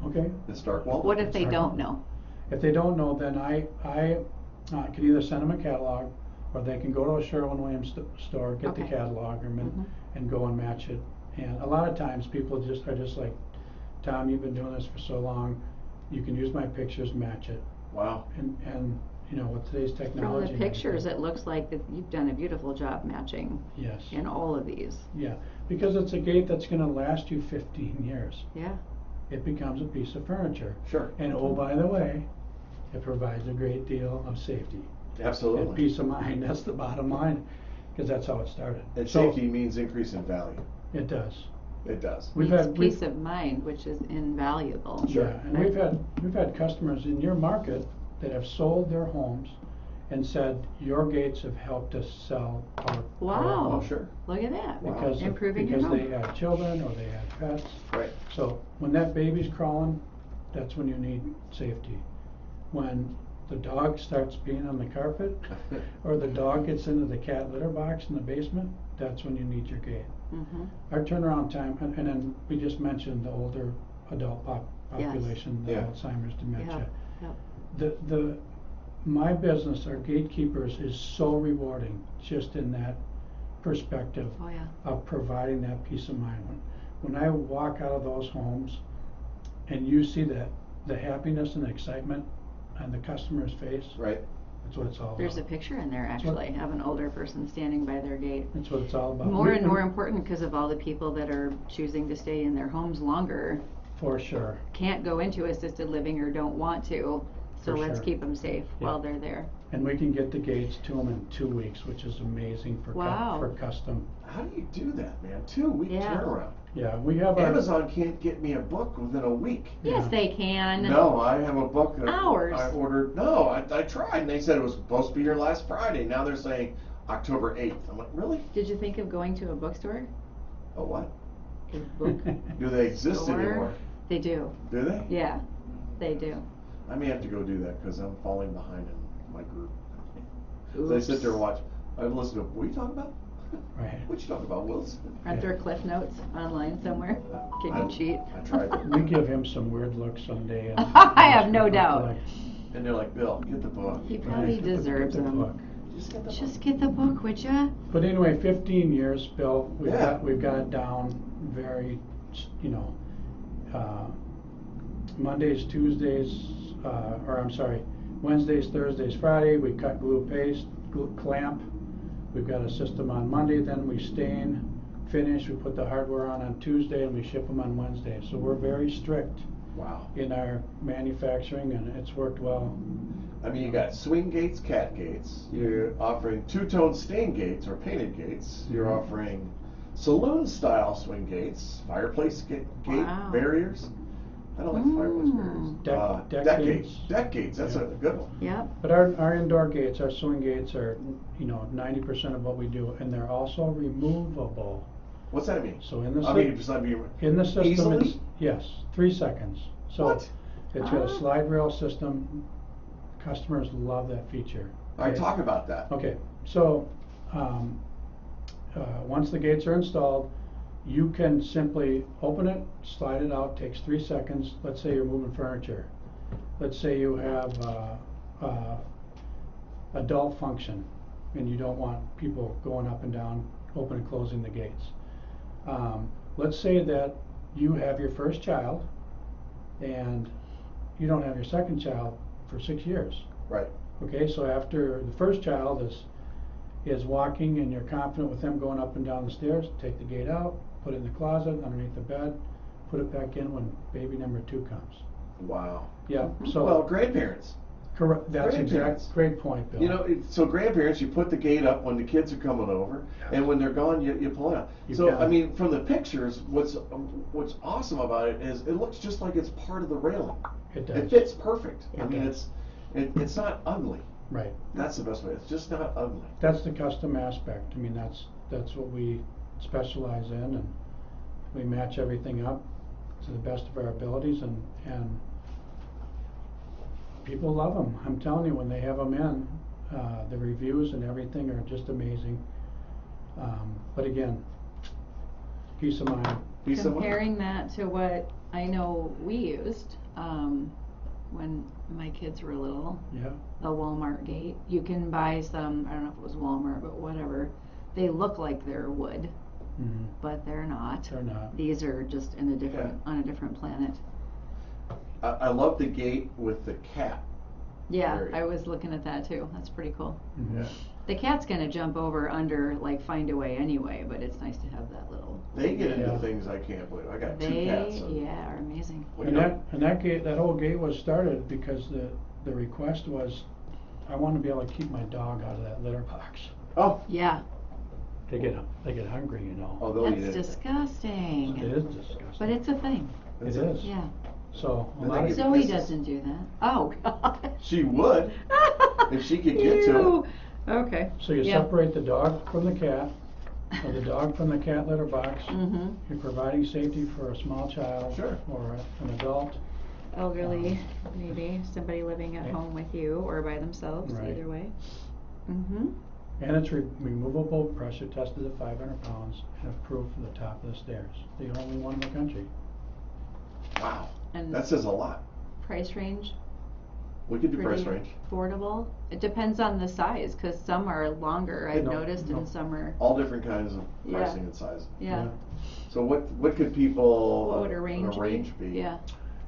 Okay. It's dark walnut. What if they Sorry. don't know? If they don't know, then I can either send them a catalog, or they can go to a Sherwin-Williams store, get the Okay. catalog, Mhm. and go and match it. And a lot of times people are just like, Tom, you've been doing this for so long, you can use my pictures, match it. Wow. And with today's technology. From the and pictures, everything. it looks like that you've done a beautiful job matching Yes. in all of these. Yeah, because it's a gate that's gonna last you 15 years. Yeah. It becomes a piece of furniture. Sure. And oh, by the way, it provides a great deal of safety. And Absolutely. peace of mind, that's the bottom line, because that's how it started. And So, safety means increase in value. It does. It does. We've Means had, peace of mind, which is invaluable. Sure. yeah, and we've had customers in your market that have sold their homes and said, your gates have helped us sell our. Wow. Oh, sure. Look at that. Wow. Because, Improving your because they home. had children or they had pets. Right. So when that baby's crawling, that's when you need safety. When the dog starts peeing on the carpet, or the dog gets into the cat litter box in the basement, that's when you need your gate. Mm-hmm. Our turnaround time, and then we just mentioned the older adult population, the Yeah. Alzheimer's, dementia. Yep. My business, our Gatekeepers, is so rewarding just in that perspective Oh, yeah. of providing that peace of mind. When I walk out of those homes and you see the happiness and excitement on the customer's face, Right. that's what it's all There's a about. picture in there, That's what- actually, of an older person standing by their gate. That's what it's all about. More and We- more important because of all the people that are choosing to stay in their homes longer, For sure. can't go into assisted living or don't want to. So For let's sure. keep them safe Yeah. while they're there. And we can get the gates to them in 2 weeks, which is amazing for Wow. for custom. How do you do that, man? 2-week Yeah. turnaround. Yeah, we have our. Amazon can't get me a book within a week. Yes, Yeah. they can. No, I have a book that Hours. I ordered. No, I tried, and they said it was supposed to be here last Friday. Now they're saying October 8th. I'm like, really? Did you think of going to a bookstore? A what? A book Do they exist store? anymore? They do. Do they? Yeah, they do. I may have to go do that because I'm falling behind in my group. So I sit Oops. there and watch. I listen to. What are you talking about? Right. What you talking about, Wilson? Aren't there Cliff Notes online somewhere? Can you cheat? I tried. We give him some weird looks someday. And I have no doubt. And they're like, Bill, get the book. He probably Get the deserves book. them. Just get the Just book. get the book, would ya? But anyway, 15 years, Bill. Yeah. We've got it down very, Mondays, Tuesdays, Wednesdays, Thursdays, Friday. We cut glue paste, glue clamp. We've got a system on Monday. Then we stain finish, we put the hardware on Tuesday, and we ship them on Wednesday. So we're very strict Wow. in our manufacturing, and it's worked well. I mean, you got swing gates, cat gates. You're offering two-tone stain gates or painted gates. You're offering saloon-style swing gates, fireplace gate Wow. barriers. I don't like fireplace barriers. Deck gates. Deck gates. That's Yeah. a good one. Yep. But our indoor gates, our swing gates are, 90% of what we do, and they're also removable. What's that mean? So in the I mean, just let me. in the system, easily? it's, yes, 3 seconds. So What? it's got a Ah. slide rail system. Customers love that feature. All right, Okay. talk about that. Okay, so once the gates are installed, you can simply open it, slide it out, takes 3 seconds. Let's say you're moving furniture. Let's say you have adult function and you don't want people going up and down, open and closing the gates. Let's say that you have your first child and you don't have your second child for 6 years. Right. Okay, so after the first child is walking and you're confident with them going up and down the stairs, take the gate out, put it in the closet, underneath the bed, put it back in when baby number 2 comes. Wow. Yeah, so. Well, grandparents. Correct, that's grandparents. great point, Bill. You know, so grandparents, you put the gate up when the kids are coming over, and when they're gone, you pull it out. You So, can. I mean, from the pictures, what's awesome about it is it looks just like it's part of the railing. It It does, fits perfect. I It mean, does. it's not ugly. right. That's the best way. It's just not ugly. That's the custom aspect. I mean, that's what we specialize in, and we match everything up to the best of our abilities, and people love them. I'm telling you, when they have them in, the reviews and everything are just amazing. But again, peace of mind. Piece of Comparing that to what I know we used when my kids were little, Yeah, the Walmart gate. You can buy some, I don't know if it was Walmart, but whatever. They look like they're wood, mhm. but they're not. They're not. These are just in a different on a different planet. I love the gate with the cat. Yeah, Very. I was looking at that too. That's pretty cool. Mhm. Yeah. The cat's gonna jump over under, like, find a way anyway, but it's nice to have that little. They get into Yeah. things I can't believe. I got 2 They, cats. And yeah, are amazing. well, And you know, that gate, that whole gate was started because the request was, I want to be able to keep my dog out of that litter box. oh, Yeah, They get hungry, you know. they'll eat that's it. disgusting. It is disgusting. But it's a thing. It It's is. Yeah. So a And lot they of get Zoe kisses. doesn't do that. Oh, God. She would if she could get to it. Ew. Okay. So you Yeah. separate the dog from the cat, or the dog from the cat litter box. Mm-hmm. You're providing safety for a small child. Sure. Or an adult. Elderly, maybe somebody living at Okay. home with you or by themselves. Right. Either way. Mm-hmm. And it's removable, pressure tested at 500 pounds, and approved for the top of the stairs. The only one in the country. Wow. And That says a lot. price range. We could do price Pretty range. affordable. It depends on the size, because some are longer. I've No, noticed, no. and some are. All different kinds of Yeah. pricing and size. Yeah. So what could people What would a range be? Yeah.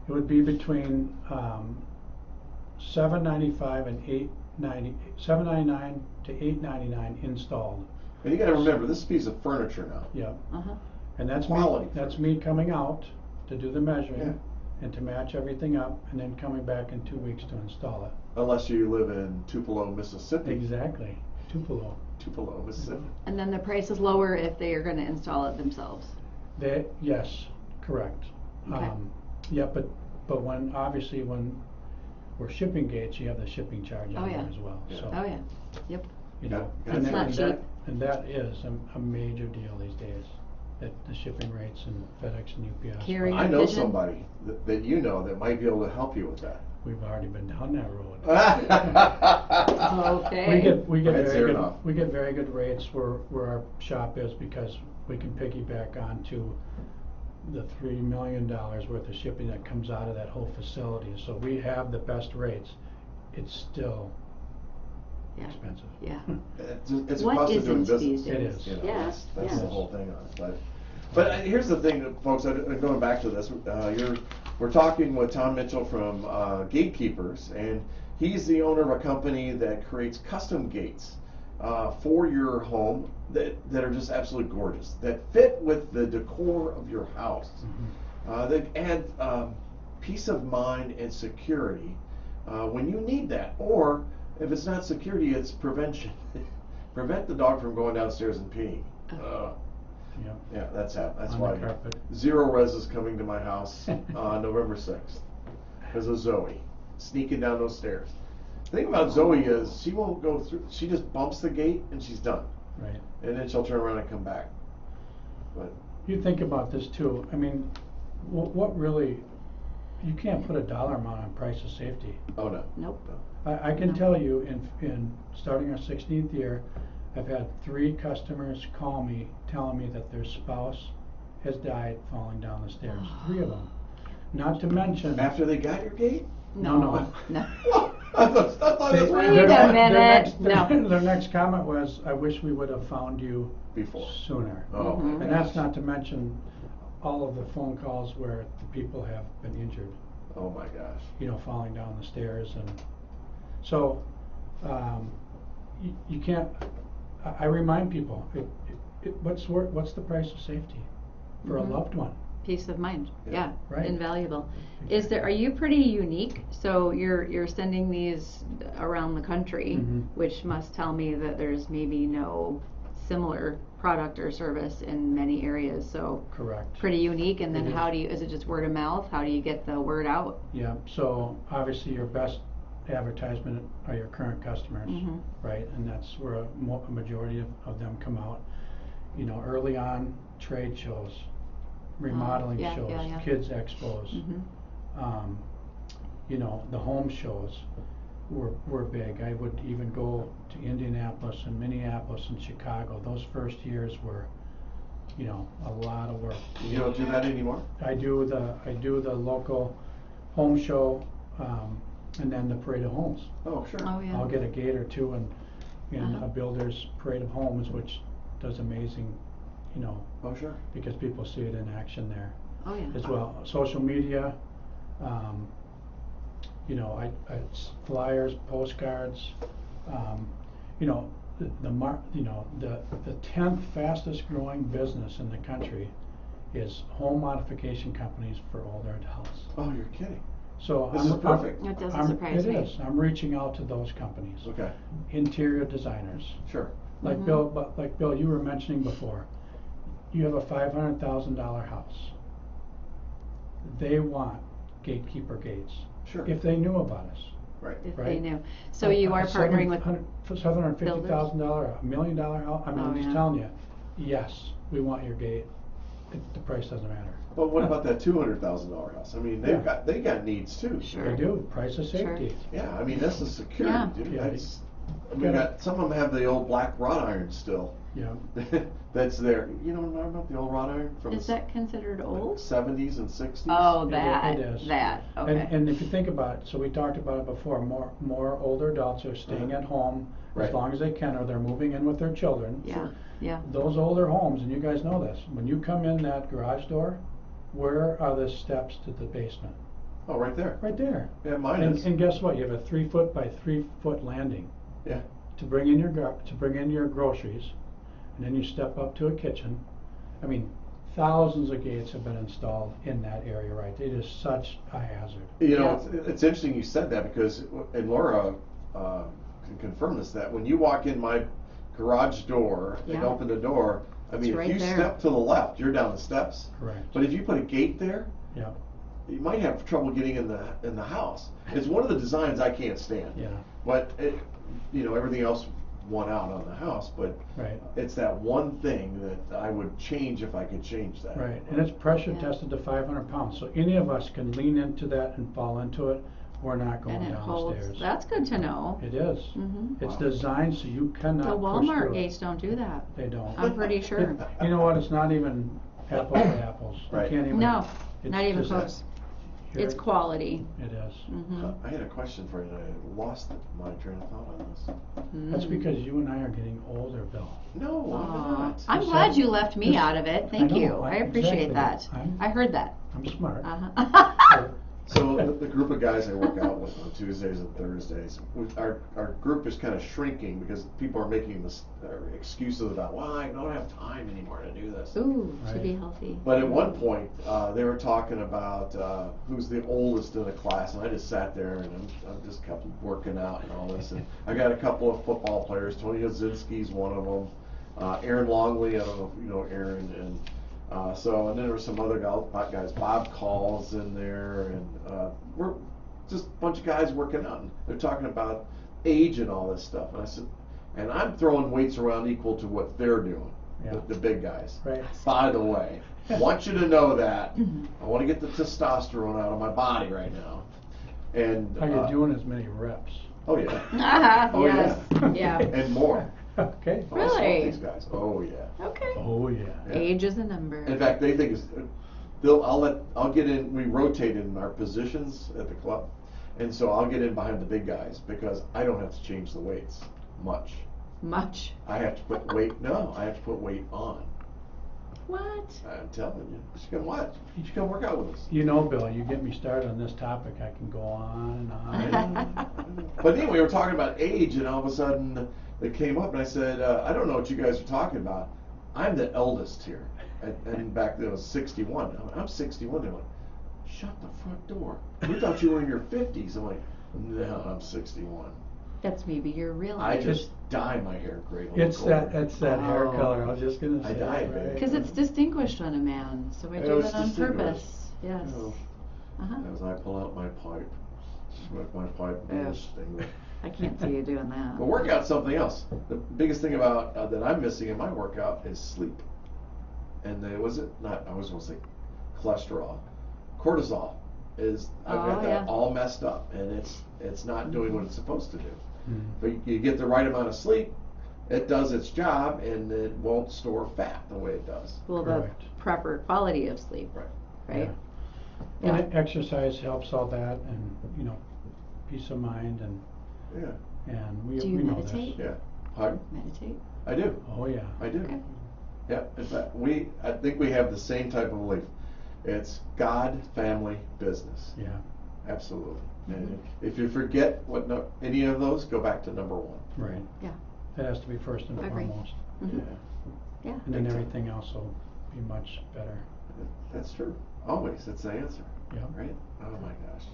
It would be between $795 and $799 to $899 installed. And you got to remember, this is a piece of furniture now. Yeah, Uh-huh. and that's Quality me. That's furniture. me coming out to do the measuring Yeah. and to match everything up, and then coming back in 2 weeks to install it. Unless you live in Tupelo, Mississippi. Exactly, Tupelo. Tupelo, Mississippi. And then the price is lower if they are going to install it themselves. Yes, correct. Okay. Yeah, but when obviously when we're shipping gates, you have the shipping charge Oh, on yeah. there as well. Yeah. So Oh yeah. Yep. you know, Yeah, and it's that- not that- cheap. And that is a major deal these days. That the shipping rates and FedEx and UPS. Carrier I know pigeon? somebody that you know that might be able to help you with that. We've already been down that road. Okay. We get That's very fair good, enough. we get very good rates where our shop is, because we can piggyback onto the $3 million worth of shipping that comes out of that whole facility. So we have the best rates. It's still Yeah. expensive. Yeah. It's a What cost of doing isn't business. these It days? is. You know, Yeah. that's Yeah. the whole thing on it. But here's the thing, that, folks. Going back to this, we're talking with Tom Mitchell from Gatekeepers, and he's the owner of a company that creates custom gates. for your home that are just absolutely gorgeous, that fit with the decor of your house, that add peace of mind and security when you need that. Or if it's not security, it's prevention. Prevent the dog from going downstairs and peeing. Yeah, that's On why the carpet. Zero Res is coming to my house on November 6th because of Zoe sneaking down those stairs. The thing about Zoe is she won't go through. She just bumps the gate and she's done. Right. And then she'll turn around and come back. But You think about this too. I mean, what really, you can't put a dollar amount on price of safety. oh no. Nope. I can No. tell you in starting our 16th year, I've had 3 customers call me telling me that their spouse has died falling down the stairs. 3 of them. Not to mention. After they got your gate? No. No. I thought that's They- what Wait you a did minute. No. Their next comment was, "I wish we would have found you before. sooner." Oh, Mhm. my And that's gosh. not to mention all of the phone calls where the people have been injured, Oh my gosh. falling down the stairs. And so, you can't, I remind people, what's the price of safety for a Mhm. loved one? Peace of mind. Yeah. Yeah. Right. Invaluable. Are you pretty unique? So you're sending these around the country, Mhm. which must tell me that there's maybe no similar product or service in many areas. So Correct. pretty unique. And then It is. is it just word of mouth? How do you get the word out? Yeah, so obviously your best advertisement are your current customers, Mhm. right? And that's where a majority of them come out. Early on, trade shows, remodeling yeah, shows, yeah, yeah. kids expos, Mhm. the home shows were big. I would even go to Indianapolis and Minneapolis and Chicago. Those first years were, a lot of work. You don't do that anymore? I do the local home show, and then the parade of homes. Oh, sure. Oh yeah. I'll get a gate or two in Uh-huh. a builder's parade of homes, which does amazing, Oh, sure. because people see it in action there Oh yeah. as well. Social media, flyers, postcards, the 10th fastest growing business in the country is home modification companies for older adults. Oh, you're kidding. So This is perfect. That doesn't surprise me. It is. I'm reaching out to those companies. Okay. Interior designers. Sure. Like Mhm. Bill, you were mentioning before, you have a $500,000 house. They want gatekeeper gates. Sure. If they knew about us. Right. If they right? knew. So you are partnering with $750,000, $1 million house. I mean, Oh, I'm just yeah. telling you, yes, we want your gate. The price doesn't matter. But what about that $200,000 house? I mean, Yeah. they got needs too. Sure. They do. Price of Sure. safety. Yeah, I mean that's the security, Yeah. dude. Yeah. We got some of them have the old black wrought iron still. Yeah. That's there. You know about the old wrought iron from Is that considered the old? 70s and 60s? Oh, It that. is. That. Okay. And if you think about it, so we talked about it before, more older adults are staying at home Right. as long as they can, or they're moving in with their children. Yeah. Yeah. Those older homes, and you guys know this, when you come in that garage door, where are the steps to the basement? Oh, right there. Right there. Yeah, mine And, is. and guess what? You have a 3-foot by 3-foot landing Yeah. to bring in your groceries, and then you step up to a kitchen. I mean, thousands of gates have been installed in that area, right? It is such a hazard. You know, Yeah. it's interesting you said that because, and Laura can confirm this, that when you walk in my garage door and Yeah. open the door, I mean, It's if right you there. step to the left, you're down the steps. Correct. But if you put a gate there, Yeah. you might have trouble getting in the house. It's one of the designs I can't stand. Yeah. But everything else won out on the house. But Right. it's that one thing that I would change if I could change that. Right, and it's pressure Yeah. tested to 500 pounds, so any of us can lean into that and fall into it. We're not going And it down the holds. stairs. That's good to know. It is. Mhm. It's Wow. designed so you cannot The push Walmart through it. gates don't do that. They don't. I'm pretty sure. You know what? It's not even apples to apples. You Right. can't even. No, it's not even just- close. here- It's quality. It is. Mhm. I had a question for you, and I lost my train of thought on this. That's Mm. because you and I are getting older, Bill. No, I'm Aw. not. I'm Just glad saying. you left me Just- out of it. Thank I know, you. I appreciate exactly. that. I'm- I heard that. I'm smart. Uh-huh. So the group of guys I work out with on Tuesdays and Thursdays, our group is kind of shrinking because people are making this excuses about, well, I don't have time anymore to do this. Ooh, to Right. be healthy. But at one point, they were talking about who's the oldest in the class, and I just sat there and I'm just kept working out and all this. And I got a couple of football players. Tony Ozinski's one of them. Aaron Longley, I don't know if you know Aaron, and then there were some other guys. Bob Call's in there, and we're just a bunch of guys working out. And they're talking about age and all this stuff. And I said, and I'm throwing weights around equal to what they're doing, Yeah. the big guys. Right. By the way, I want you to know that I want to get the testosterone out of my body right now. And Are you doing as many reps? Oh yeah, Oh, Yes. Yeah. and more. Okay. Oh, I saw Really? these guys. Oh yeah. Okay. Oh, yeah. Yeah. Age is a number. In fact, they think I'll get in. We rotate in our positions at the club, and so I'll get in behind the big guys because I don't have to change the weights much. Much. I have to put weight. No, I have to put weight on. What? I'm telling you, you should come watch. You should come work out with us. You know, Bill, you get me started on this topic, I can go on and on. But anyway, we were talking about age, and all of a sudden it came up, and I said, I don't know what you guys are talking about. I'm the eldest here, and back then it was 61. I'm 61. They're like, shut the front door. We thought you were in your 50s. I'm like, no, I'm 61. That's maybe your real I age. just dye my hair gray. It's that hair Oh. color, I was just gonna I say. dyed right? it. Because it's distinguished on a man, so I It do was that on distinguished. purpose. Yes. Oh. Uh-huh. As I pull out my pipe, smoke my pipe, Yeah. distinguished. I can't see you doing that. But workout's something else. The biggest thing about that I'm missing in my workout is sleep. And I was going to say cholesterol. Cortisol is I've got Oh, that yeah. all messed up, and it's not doing what it's supposed to do. Mhm. But you get the right amount of sleep, it does its job, and it won't store fat the way it does. Well, the Correct. proper quality of sleep, Right. right? And Yeah. exercise helps all that, and, you know, peace of mind, and Yeah. we Do you we know meditate? this. Yeah. Pardon? Meditate. I do. Oh, yeah. I do. Okay. Yeah. In fact, I think we have the same type of belief. It's God, family, business. Yeah, Absolutely. Mm-hmm. And if you forget any of those, go back to number one. right. Yeah. That has to be first and Agree. foremost, Mhm. Yeah. Yeah. and then Big time. everything else will be much better. That's true. Always, it's the answer. Yeah. Right? Oh my gosh.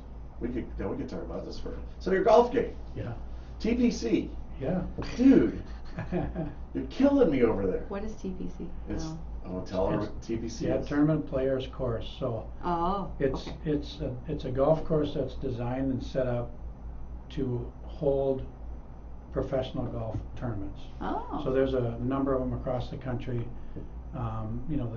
We could talk about this for. So your golf game, Yeah, TPC, yeah. dude, you're killing me over there. What is TPC? It's. Oh. I won't tell her what TPC Yeah, is. Tournament Players Course, so Oh. it's, okay. it's a golf course that's designed and set up to hold professional golf tournaments. Oh. So there's a number of them across the country. You know,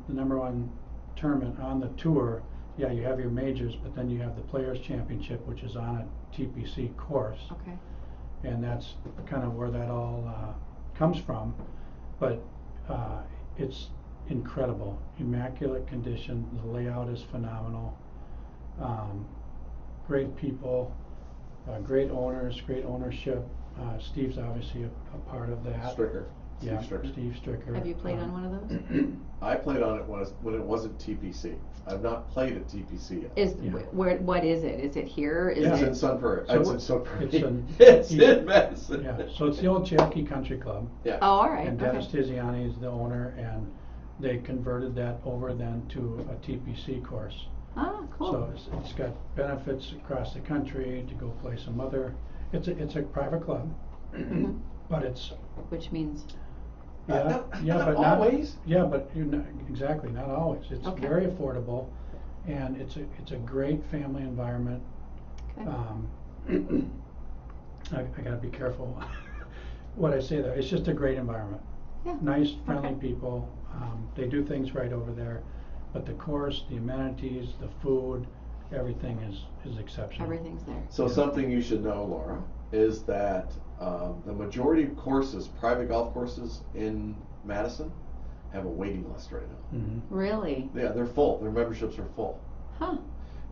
the number one tournament on the tour, yeah, you have your majors, but then you have the Players Championship, which is on a TPC course. Okay. And that's kind of where that all comes from. But it's incredible, immaculate condition, the layout is phenomenal. Great people, great owners, great ownership. Steve's obviously a part of that. Stricker. Yeah, Steve Stricker. Steve Stricker. Have you played on one of those? I played on it when it wasn't TPC. I've not played at TPC yet. Is Yeah. what is it? Is it here? Is Yeah. It's it? in Sun Prairie. So It's in Sun Prairie. it's in- It's in Madison. Yeah, so it's the old Cherokee Country Club. Yeah. Oh, all right. And Dennis Okay. Tiziani is the owner, and they converted that over then to a TPC course. Ah, cool. So it's got benefits across the country to go play some other, it's a private club, Mhm. but it's, Which means. yeah, yeah, not but not. always. Yeah, but you're not, exactly, not always. It's Okay. very affordable, and it's a great family environment. Okay. I gotta be careful what I say there. It's just a great environment. Yeah. Nice, friendly Okay. people. They do things right over there, but the course, the amenities, the food, everything is exceptional. Everything's there. So something you should know, Laura, is that the majority of courses, private golf courses in Madison, have a waiting list right now. Mhm. Really? Yeah, they're full. Their memberships are full. Huh.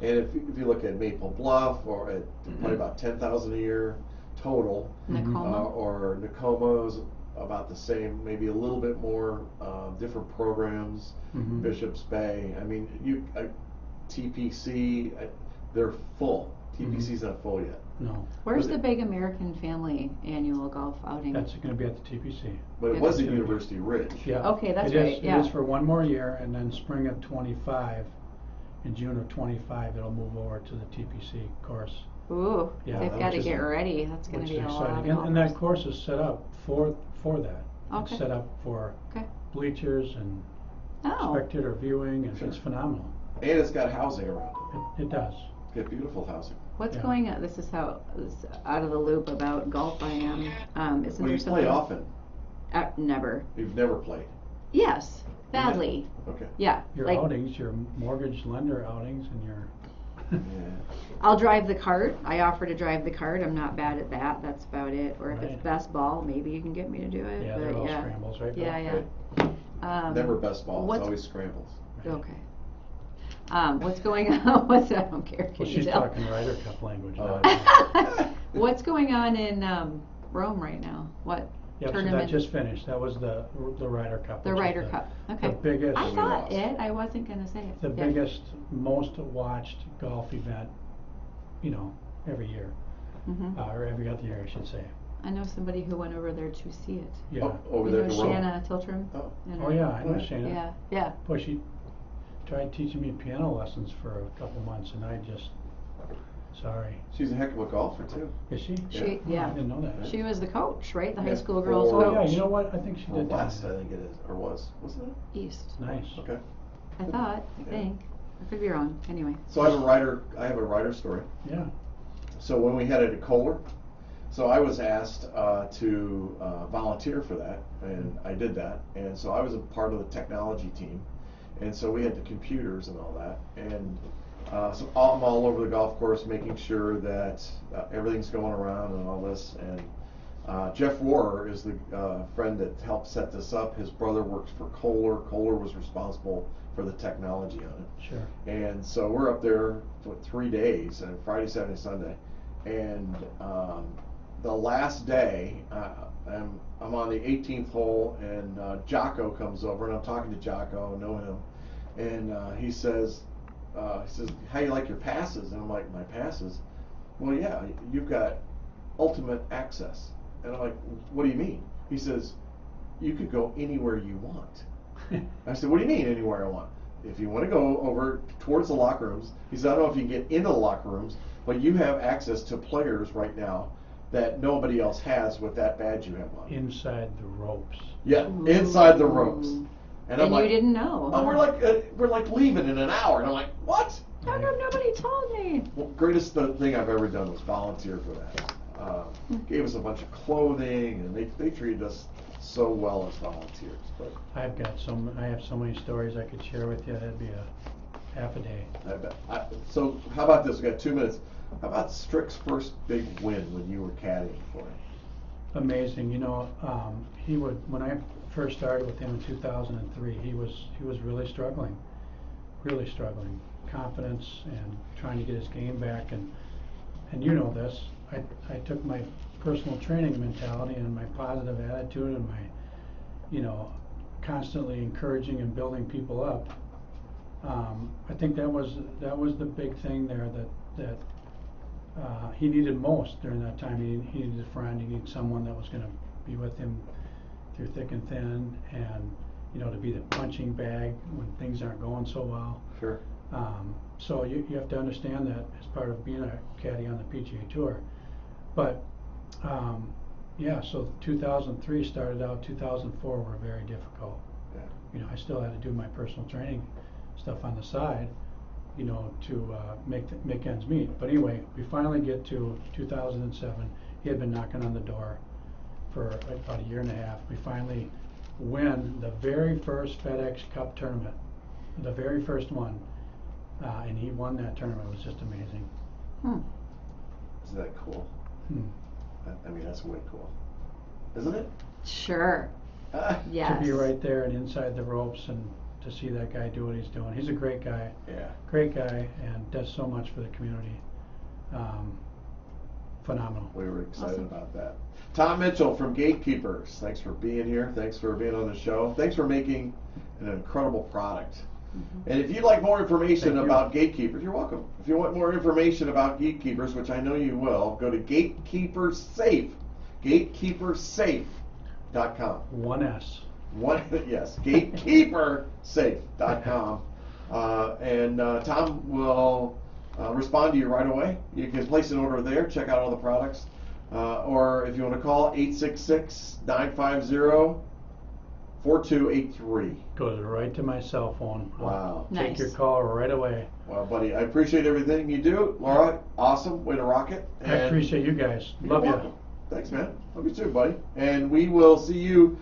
And if you look at Maple Bluff, or at probably about 10,000 a year total, Mhm. Nakoma? or Nacoma's about the same, maybe a little bit more, different programs. Mhm. Bishop's Bay. I mean, TPC. They're full. TPC's not full yet. No, Where's Was the it- Big American Family annual golf outing? that's gonna be at the TPC. But it Yeah. was at University Ridge. Yeah. Okay, that's It is- right, yeah. It is for one more year, and then spring of '25, in June of '25, it'll move over to the TPC course. Ooh, Yeah, they've that got to was get just- ready. That's going Which to is be a lot of exciting, and that golfers. course is set up for that. Okay. It's set up for Okay. bleachers and Oh, spectator viewing, and Sure. it's phenomenal. And it's got housing around it. It does. It's got beautiful housing. what's Yeah. going on? This is how this, out of the loop about golf I am. Isn't Well, there you something? play often. Never. You've never played. Yes, badly. Okay. Yeah. Your like outings, your mortgage lender outings, and your Yeah. I'll drive the cart. I offer to drive the cart. I'm not bad at that. That's about it. Or if Right. it's best ball, maybe you can get me to do it. yeah, but they're all yeah. scrambles, right? Bill? Yeah, yeah. Never best ball. It's what's- always scrambles. Okay. What's going on? What's I don't care. Can Well, you she's tell? talking Ryder Cup language. Oh, now. What's going on in Rome right now? What Yep, so that tournament? just finished. That was the Ryder Cup. The which is Ryder Cup. Okay. The biggest, I we thought lost. it. I wasn't gonna say it. the Yeah. biggest, most watched golf event, every year, Mhm. or every other year, I should say. I know somebody who went over there to see it. Yeah. Oh, over You there know to Rome. Shanna Tiltrom? Oh. And Oh her- yeah, I know Yeah. Shana. Yeah, yeah. Boy, she tried teaching me piano lessons for a couple months, and I just, sorry. She's a heck of a golfer too. Is she? She, Oh, I yeah. didn't know that. She was the coach, right? The high Yeah. school girls Or- Oh yeah, coach. you know what? I think she Or did. West, that. I think it is, or was, wasn't it? East. Nice. Okay. I thought. I Yeah. think. I could be wrong. Anyway. So I have a writer story. Yeah. So when we headed to Kohler, so I was asked to volunteer for that, and I did that. And so I was a part of the technology team, and so we had the computers and all that. And so I'm all over the golf course, making sure that everything's going around and all this. And Jeff Warrer is the friend that helped set this up. His brother works for Kohler. Kohler was responsible for the technology on it. Sure. And so we're up there for 3 days, and Friday, Saturday, Sunday. And the last day, I'm on the 18th hole, and Jocko comes over, and I'm talking to Jocko, I know him, and he says, how you like your passes? And I'm like, my passes? Well, yeah, you've got ultimate access. And I'm like, what do you mean? He says, you could go anywhere you want. I said, what do you mean anywhere I want? If you want to go over towards the locker rooms, he said, I don't know if you can get into the locker rooms, but you have access to players right now that nobody else has with that badge you have on. Inside the ropes. Yeah, inside the ropes. Ooh. And And I'm like, you didn't know. oh, huh? we're like leaving in an hour. And I'm like, what? How come nobody told me? Well, greatest thing I've ever done was volunteer for that. Gave us a bunch of clothing, and they treated us so well as volunteers. But I have so many stories I could share with you. That'd be a half a day. I bet. So how about this? We got 2 minutes. How about Strick's first big win when you were caddying for him? Amazing. He would, when I first started with him in 2003, he was really struggling. Confidence and trying to get his game back, and you know this. I took my personal training mentality and my positive attitude and my, constantly encouraging and building people up. I think that was the big thing there that he needed most during that time. He needed a friend. He needed someone that was going to be with him through thick and thin, and to be the punching bag when things aren't going so well. Sure. So you have to understand that as part of being a caddy on the PGA Tour. But so 2003 started out. 2004 were very difficult. Yeah. I still had to do my personal training stuff on the side, to make ends meet. But anyway, we finally get to 2007. He had been knocking on the door for about a year and a half. We finally win the very first FedEx Cup tournament, the very first one, and he won that tournament. It was just amazing. Isn't that cool? Hmm. I mean, that's way cool, isn't it? Sure. Yes. To be right there and inside the ropes and to see that guy do what he's doing. He's a great guy. Yeah. Great guy, and does so much for the community. Phenomenal. We were excited Awesome. about that. Tom Mitchell from Gatekeepers. Thanks for being here. Thanks for being on the show. Thanks for making an incredible product. And if you'd like more information Thank you. about Gatekeepers, you're welcome. If you want more information about Gatekeepers, which I know you will, go to gatekeepersafe.com. One S. Yes, gatekeepersafe.com. And Tom will respond to you right away. You can place an order there, check out all the products. Or if you want to call, 866-950-4283. Goes right to my cell phone. Wow. Take Nice. your call right away. Well, buddy, I appreciate everything you do. Laura, awesome. Way to rock it. I appreciate you guys. You're Love welcome. you. Thanks, man. Love you too, buddy. And we will see you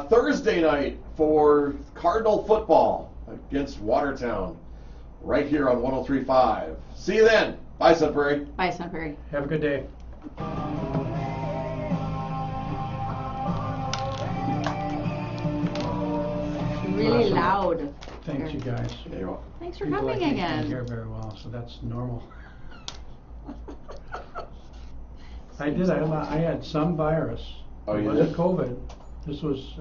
Thursday night for Cardinal football against Watertown right here on 103.5. See you then. Bye, Sun Prairie. Bye, Sun Prairie. Have a good day. Really Awesome. loud. Thanks, you guys. Yeah, you're welcome. Thanks for People coming like me can't again. hear very well, so that's normal. I did. I had some virus. Oh, It you wasn't did? COVID. This was